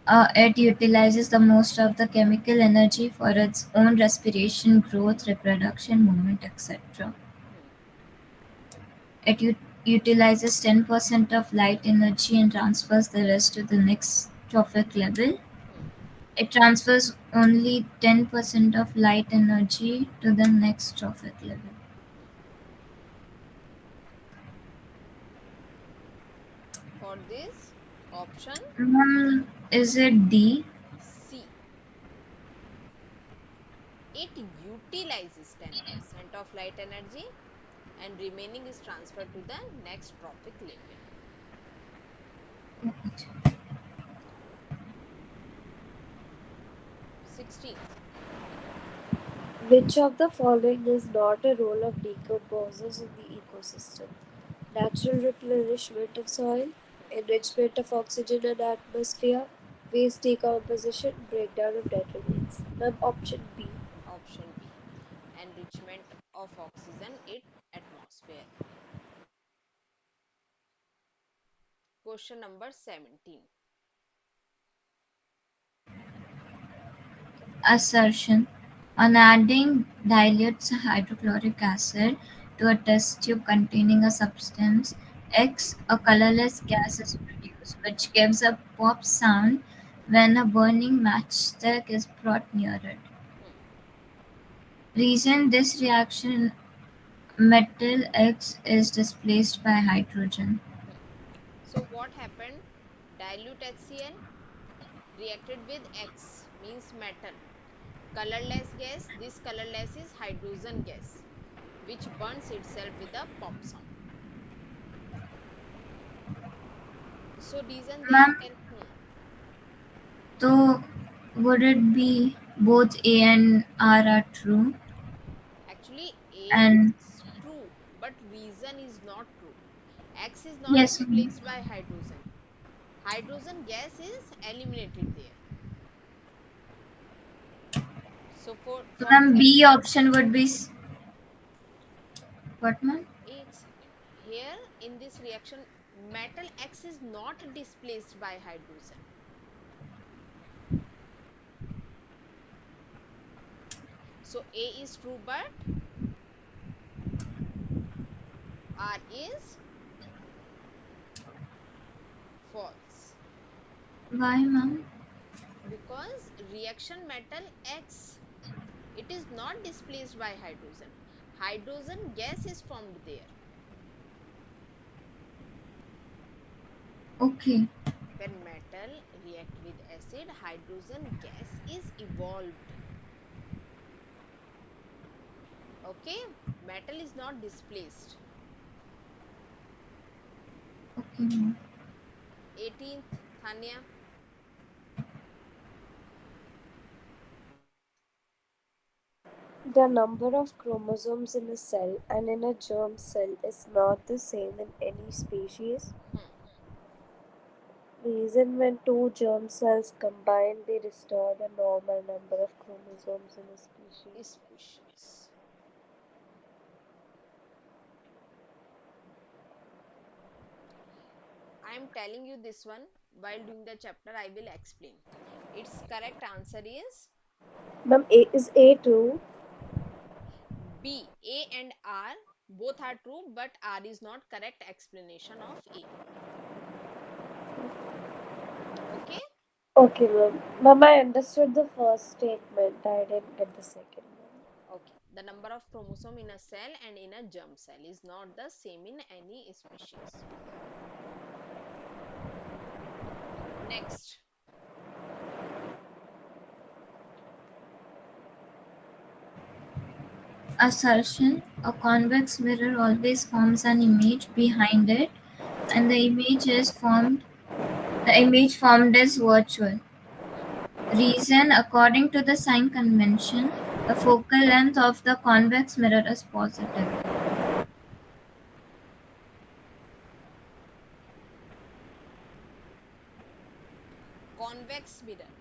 It utilizes the most of the chemical energy for its own respiration, growth, reproduction, movement, etc. Hmm. It utilizes 10% of light energy and transfers the rest to the next trophic level. Hmm. It transfers only 10% of light energy to the next trophic level. Hmm. For this option Is it D? C. It utilizes 10% of light energy and remaining is transferred to the next trophic level. 16th. Which of the following is not a role of decomposers in the ecosystem? Natural replenishment of soil, enrichment of oxygen and atmosphere, waste decomposition, breakdown of dead remains. Ma'am, option B. Option B. Enrichment of oxygen in atmosphere. Question number 17. Assertion: on adding dilute hydrochloric acid to a test tube containing a substance X, a colorless gas is produced, which gives a pop sound when a burning matchstick is brought near it. Hmm, Reason: this reaction metal X is displaced by hydrogen. hmm. So what happened? Dilute HCl reacted with X means metal. Colorless gas, this colorless is hydrogen gas which burns itself with a pop sound. So reason they are Ma'am, tell so would it be both A and R are true? actually A And is true but reason is not true. X is not yes, ma'am. displaced by hydrogen. Hydrogen gas is eliminated there. So So for ma'am, B option would be what, ma'am? a second. Here in this reaction metal X is not displaced by hydrogen. So A is true but R is false Why, ma'am? because reaction metal X, it is not displaced by hydrogen. Hydrogen gas is formed there. Okay, When metal react with acid, hydrogen gas is evolved. Okay, metal is not displaced. okay, ma'am. 18th, Thania. The number of chromosomes in a cell and in a germ cell is not the same in any species. Hmm. Reason: when two germ cells combine, they restore the normal number of chromosomes in a species. Species. I am telling you this one while doing the chapter. I will explain. Its correct answer is Ma'am, A is A true. B. A and R both are true, but R is not correct explanation of A. Okay. Okay, ma'am. Ma'am, I understood the first statement. I didn't get the second one. Okay. The number of chromosome in a cell and in a germ cell is not the same in any species. Next. Assertion: a convex mirror always forms an image behind it, and the image formed is virtual. Hmm. Reason: according to the sign convention, the focal length of the convex mirror is positive. Convex mirror.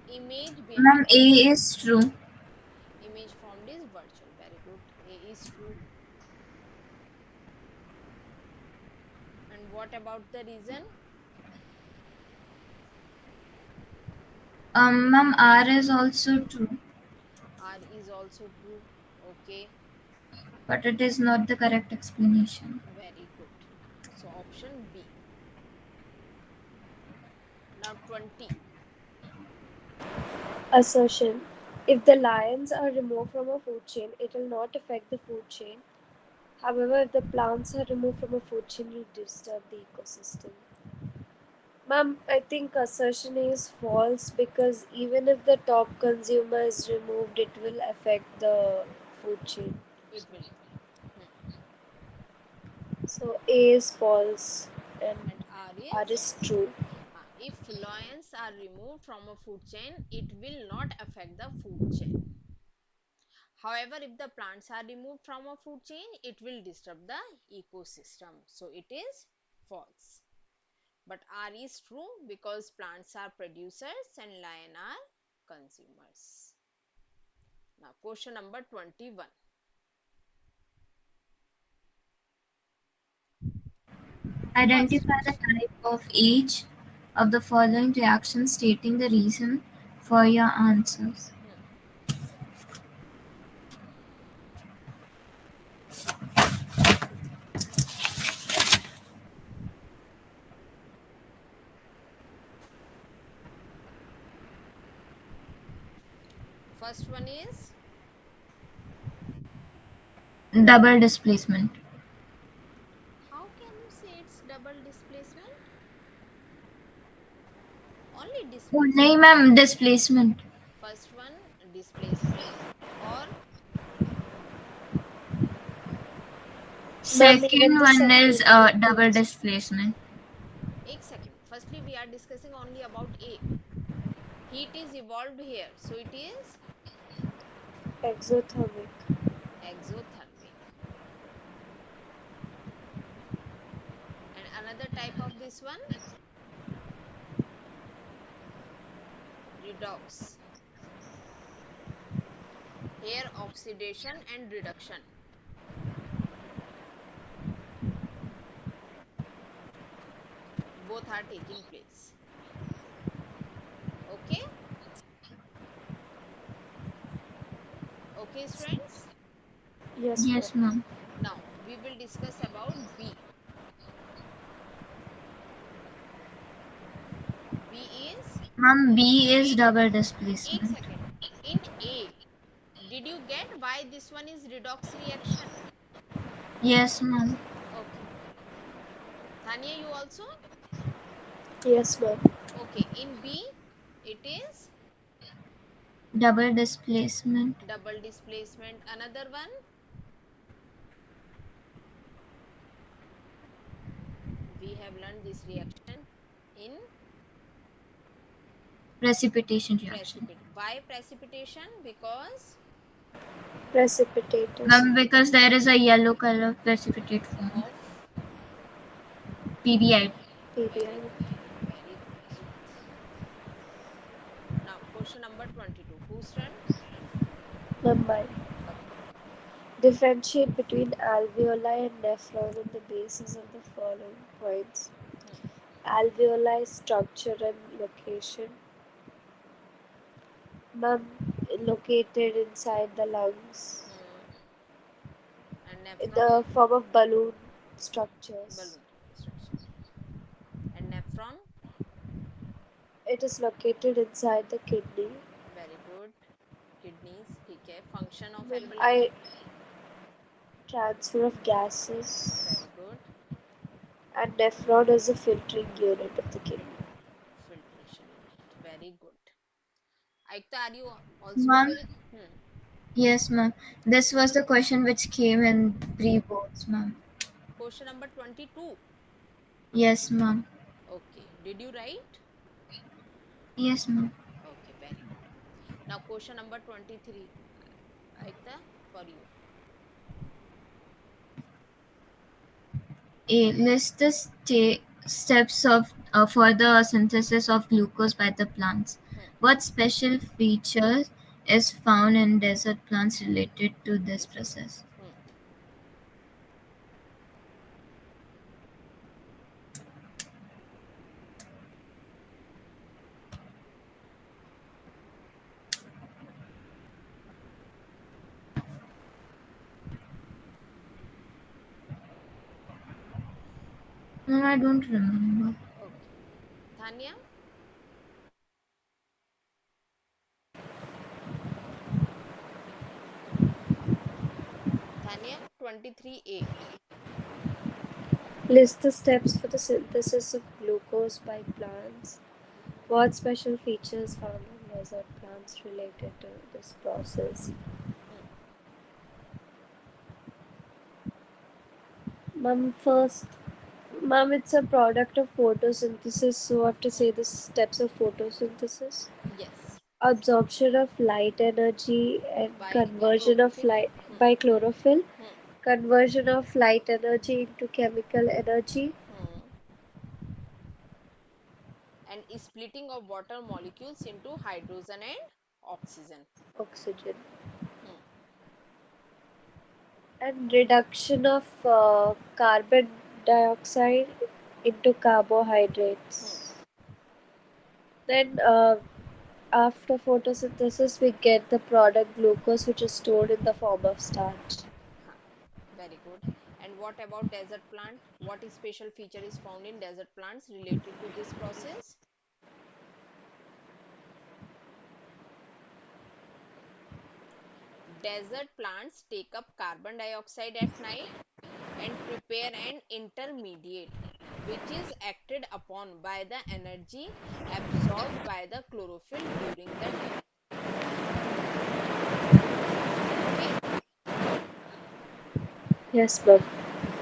Image Ma'am, behind A it. is true. Image formed is virtual. Very good. A is true. And what about the reason? Ma'am, R is also true, R is also true. Okay. but it is not the correct explanation. Very good. So option B. Now 20. Assertion: if the lions are removed from a food chain, it will not affect the food chain. However, if the plants are removed from a food chain, it will disturb the ecosystem. Ma'am, I think assertion is false because even if the top consumer is removed, it will affect the food chain. It will. Hmm. So A is false and And R R is is true. if lions are removed from a food chain, it will not affect the food chain. However, if the plants are removed from a food chain, it will disturb the ecosystem. So it is false. But R is true because plants are producers and lion are consumers. Now, question number 21. First Identify the question. type of each of the following reactions, stating the reason for your answers. Hmm. First one is Double displacement. how can you say it's double displacement? Only Oh, नहीं displacement. Ma'am, displacement. First one displace or Ma'am, even Second the one is second one double is displacement. एक second. Firstly, we are discussing only about A. Heat is evolved here, so it is exothermic. exothermic. And another type of this one, redox. Here, oxidation and reduction both are taking place. Okay, okay, students. Yes, ma'am. Yes, ma'am. Now we will discuss about B. B is Ma'am, B is double एक displacement. second. In A, did you get why this one is redox reaction? Yes, ma'am. Okay. Thania, you also? Yes, ma'am. Okay. In B, it is Double displacement. double displacement. Another one, we have learned this reaction in Precipitation reaction. precipitate. Why precipitation? Because Precipitatus. Ma'am, because there is a yellow color precipitate formed. of PBI. very PBI. good, very good, students. Now, question number 22. Whose turn? Ma'am, mine. Okay. Differentiate between alveoli and nephron on the basis of the following points. Hmm. Alveoli structure and location. Ma'am, located inside the lungs Hmm. And in nephron? the form of balloon structures. Balloon structure. And nephron? It is located inside the kidney. Very good. Kidneys. ठीक है. Function of Ma'am, alveoli? I transfer of gases, Very good. and nephron is the filtering unit of the kidney. Filtration unit. Very good. Aikta, are you also okay Ma'am, with? yes, ma'am. This was the question which came in pre-boards, ma'am. Question number 22. Yes, ma'am. Okay. Did you write? Yes, ma'am. Okay. Very good. Now, question number 23. Aikta, for you. A. List the steps of for the synthesis of glucose by the plants. Hmm. What special feature is found in desert plants related to this This process? process. No, I don't remember. Okay. Thania? Thania, 23A. List the steps for the synthesis of glucose by plants. What special features found in desert plants related to this process? Hmm. Ma'am, first, ma'am, it's a product of photosynthesis, so I have to Hmm. say the steps of photosynthesis. Yes. Absorption of light energy and by conversion of chlorophyll. light Hmm. by chlorophyll, Hmm. conversion of light energy into chemical energy, Hmm. And splitting of water molecules into hydrogen and oxygen. oxygen, Hmm. and reduction of carbon dioxide into Hmm. carbohydrates. Then, after photosynthesis, we get the product glucose, which is stored in the form of starch. Huh. Very good. And what about desert plant? What special feature is found in desert plants related to this process? Desert plants take up carbon dioxide at night and prepare an intermediate which is acted upon by the energy absorbed by the chlorophyll during the day. Okay. Yes, ma'am.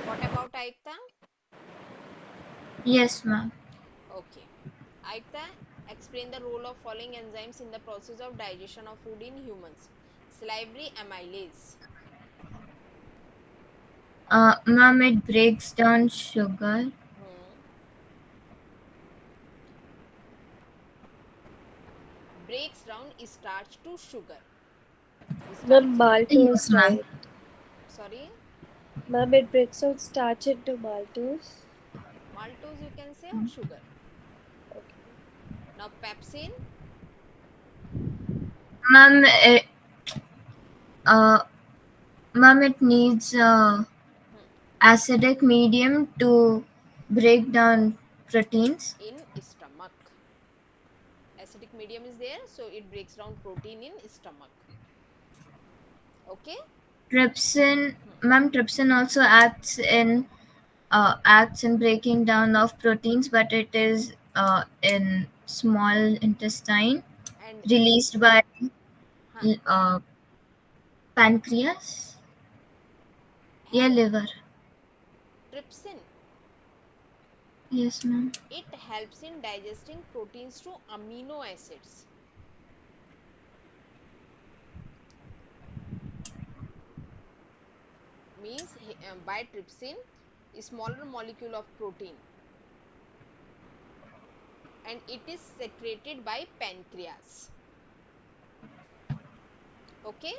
What about Aikta? Yes, ma'am. Okay. Aikta, explain the role of following enzymes in the process of digestion of food in humans. Salivary amylase. Ma'am, it breaks down sugar. Hmm. Breaks down starch to sugar. Ma'am, Starch. Yes, maltose, ma'am. right? Sorry. Ma'am, it breaks down starch into maltose. Maltose you can say or sugar. Okay. Now pepsin. Ma'am, uh, ma'am, it needs Hmm. acidic medium to break down proteins. In stomach. Acidic medium is there, so it breaks down protein in stomach. Okay. Trypsin, Hmm. ma'am, trypsin also acts in breaking down of proteins, but it is in small intestine, And released by huh, uh, pancreas, yeah, and liver. trypsin, Yes, ma'am. it helps in digesting proteins to amino acids. Means by trypsin, a smaller molecule of protein, and it is secreted by pancreas. Okay.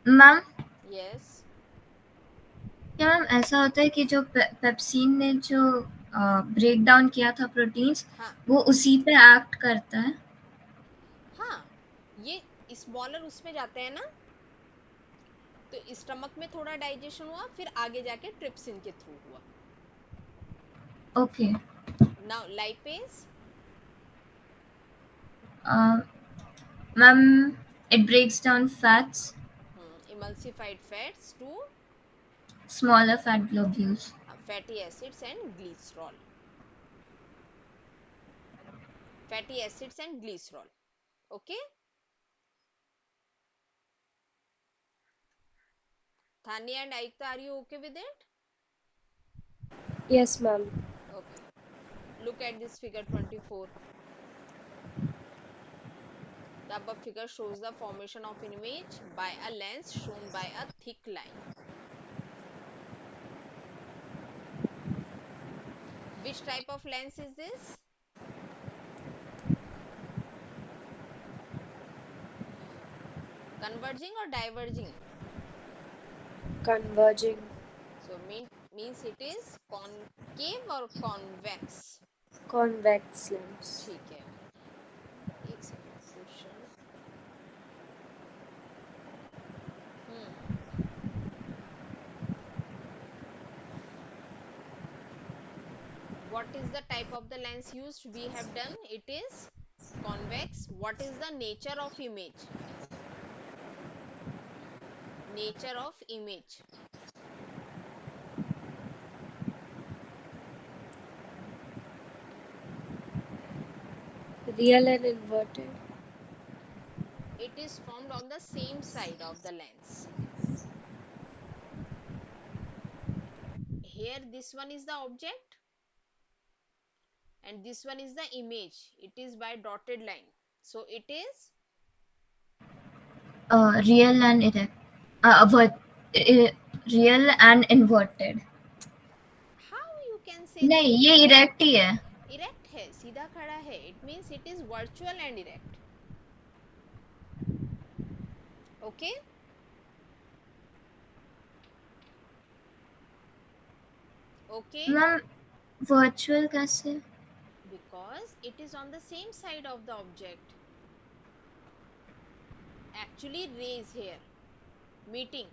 Ma'am Yes. क्या ma'am ऐसा होता है कि जो pepsin ने जो break down किया था प्रोटीन्स हाँ. वो उसी पे एक्ट करता है हाँ, ये स्मॉलर उसमें जाते हैं ना, तो स्टमक में थोड़ा डाइजेशन हुआ, फिर आगे जाके ट्रिप्सिन के थ्रू हुआ. Okay now lipase. Ma'am it breaks down fats Emulsified fats to smaller fat globules fatty acids and glycerol. Fatty acids and glycerol. Okay. Thania and Aikta, are you okay with it? Yes, ma'am. Okay. Look at this figure 24. The above figure shows the formation of an image by a lens shown by a thick line. Which type of lens is this? Converging or diverging? Converging. So means it is concave or convex? Convex lens. ठीक है. एक second question. What is the type of the lens used? We have done it is convex. What is the nature of image? Nature of image. Real and inverted. It is formed on the same side of the lens. Here this one is the object and this one is the image. It is by dotted line. So it is Real and erect. But uh, real and inverted. how you can say this? नहीं ये erect ही है. Erect है, सीधा खड़ा है. It means it is virtual and erect. Okay? Okay? Ma'am virtual कैसे? Because it is on the same side of the object. Actually, rays here meeting.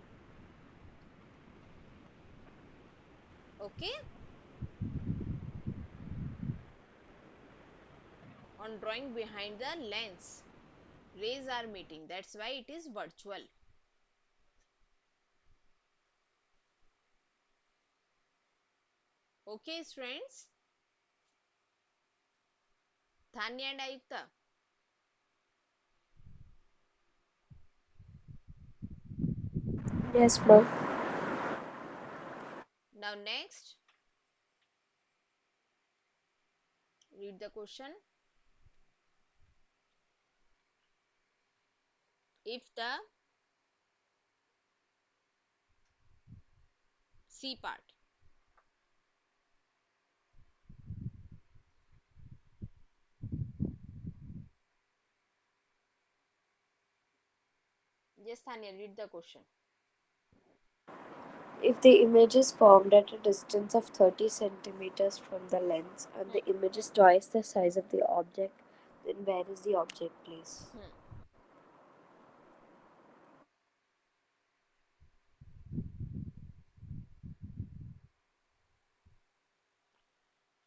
Okay? On drawing behind the lens, rays are meeting. That's why it is virtual. Okay, friends? Thanya and Ayukta. Yes, ma'am. Now, next, read the question. If the C part. Yes, Thanya, read the question. If the image is formed at a distance of 30 centimeters from the lens and Hmm, the image is twice the size of the object, then where is the object placed? hmm.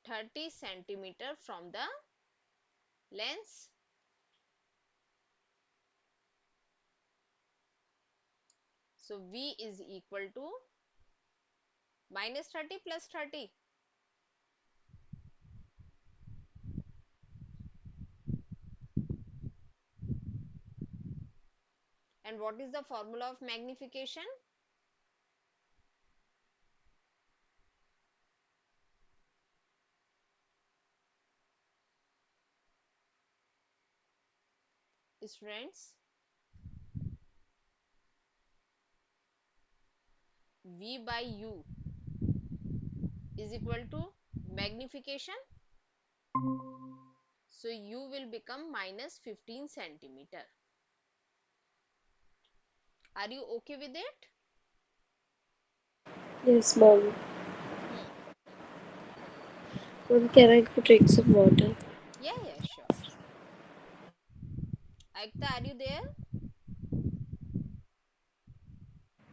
30 centimeter from the lens. So V is equal to minus 30 plus 30. And what is the formula of magnification? Friends, V by U is equal to magnification. So U will become minus 15 centimeter. Are you okay with it? Yes, ma'am. Hmm. Ma'am, can I go drink some water? Yeah, yeah, sure. Aikta, are you there?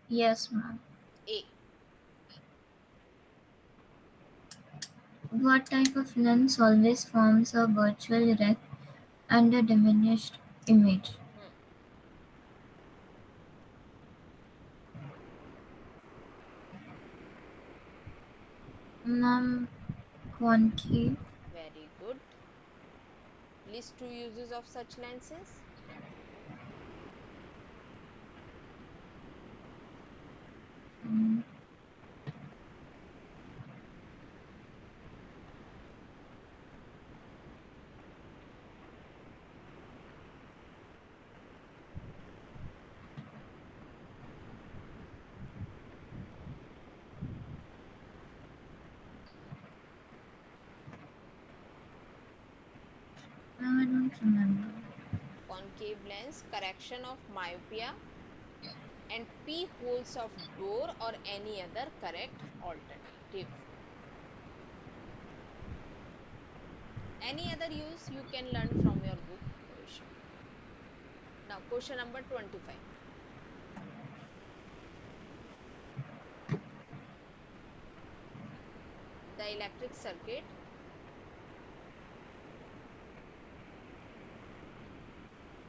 Yes, ma'am. A. What type of lens always forms a virtual erect and a diminished image? Hmm. Ma'am, concave. Very good. List two uses of such lenses. Mm, Ma'am, I don't remember. Concave lens, correction of myopia, and P holes of door or any other correct alternative. Any other use you can learn from your book, no issue. Now, question number 25. The electric circuit.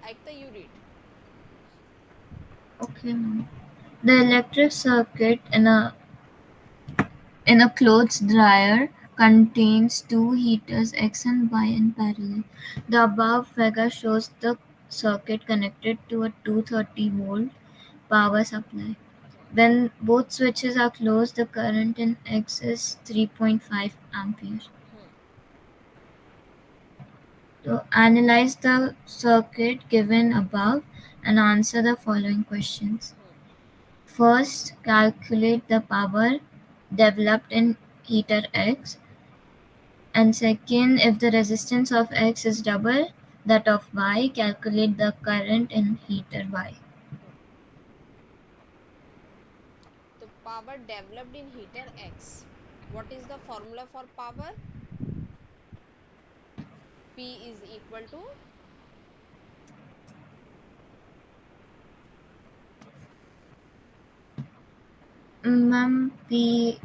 Aikta, you read. Okay, ma'am. The electric circuit in a clothes dryer contains two heaters X and Y in parallel. The above figure shows the circuit connected to a 230-volt power supply. Hmm. When both switches are closed, the current in X is 3.5 amperes. Hmm. So analyze the circuit given above and answer the following questions. Hmm. First, calculate the power developed in heater X. And second, if the resistance of X is double that of Y, calculate the current in heater Y. Hmm. The power developed in heater X. What is the formula for power? P is equal to Ma'am, P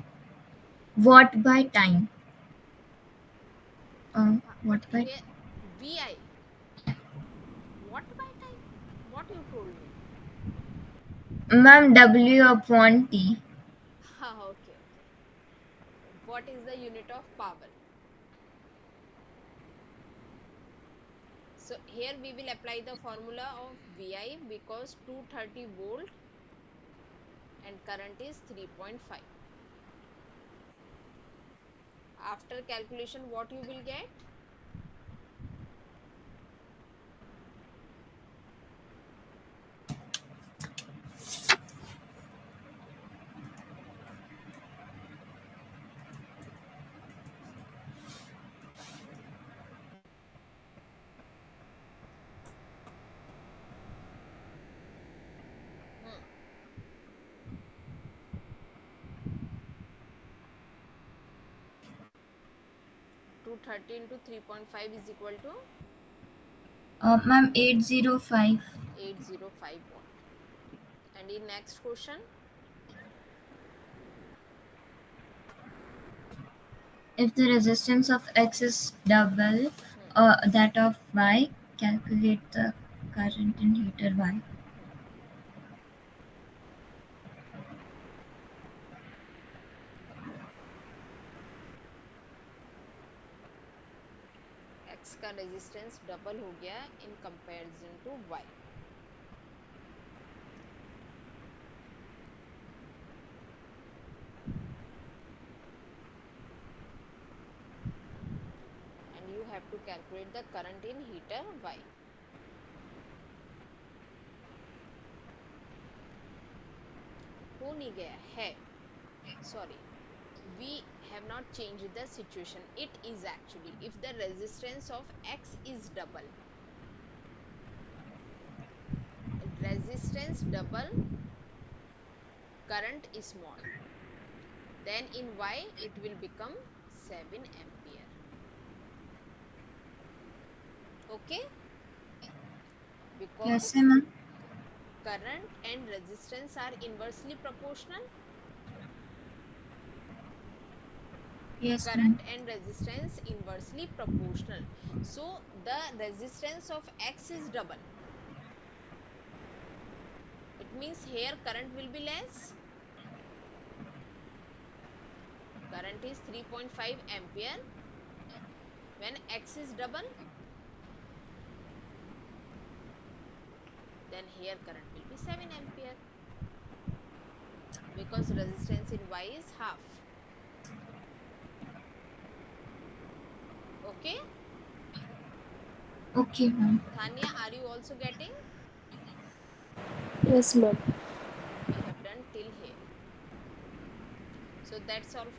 watt by time. but Watt by here VI. What by time? What you told me? Ma'am, W upon T. Okay, okay. What is the unit of power? So here we will apply the formula of VI because 230 volt and current is 3.5. After calculation, what you will get? Hmm. 230 into 3.5 is equal to Ma'am, 805. 805 watt. And in next question, If the resistance of X is double hmm, that of Y, calculate the current in heater Y. hmm. X का resistance double हो गया in comparison to Y. And you have to calculate the current in heater Y. हो नहीं गया है, sorry, we have not changed the situation. It is actually if the resistance of X is double, resistance double, current is small, then in Y it will become 7 ampere. Okay, Yes, because ma'am. current and resistance are inversely proportional. Yes, ma'am. Current and resistance inversely proportional, so the resistance of X is double. It means here current will be less. Current is 3.5 ampere when X is double, then here current will be 7 ampere because resistance in Y is half. Okay, Okay, ma'am. Thania, are you also getting? Yes, ma'am. We have done till here, so that's all.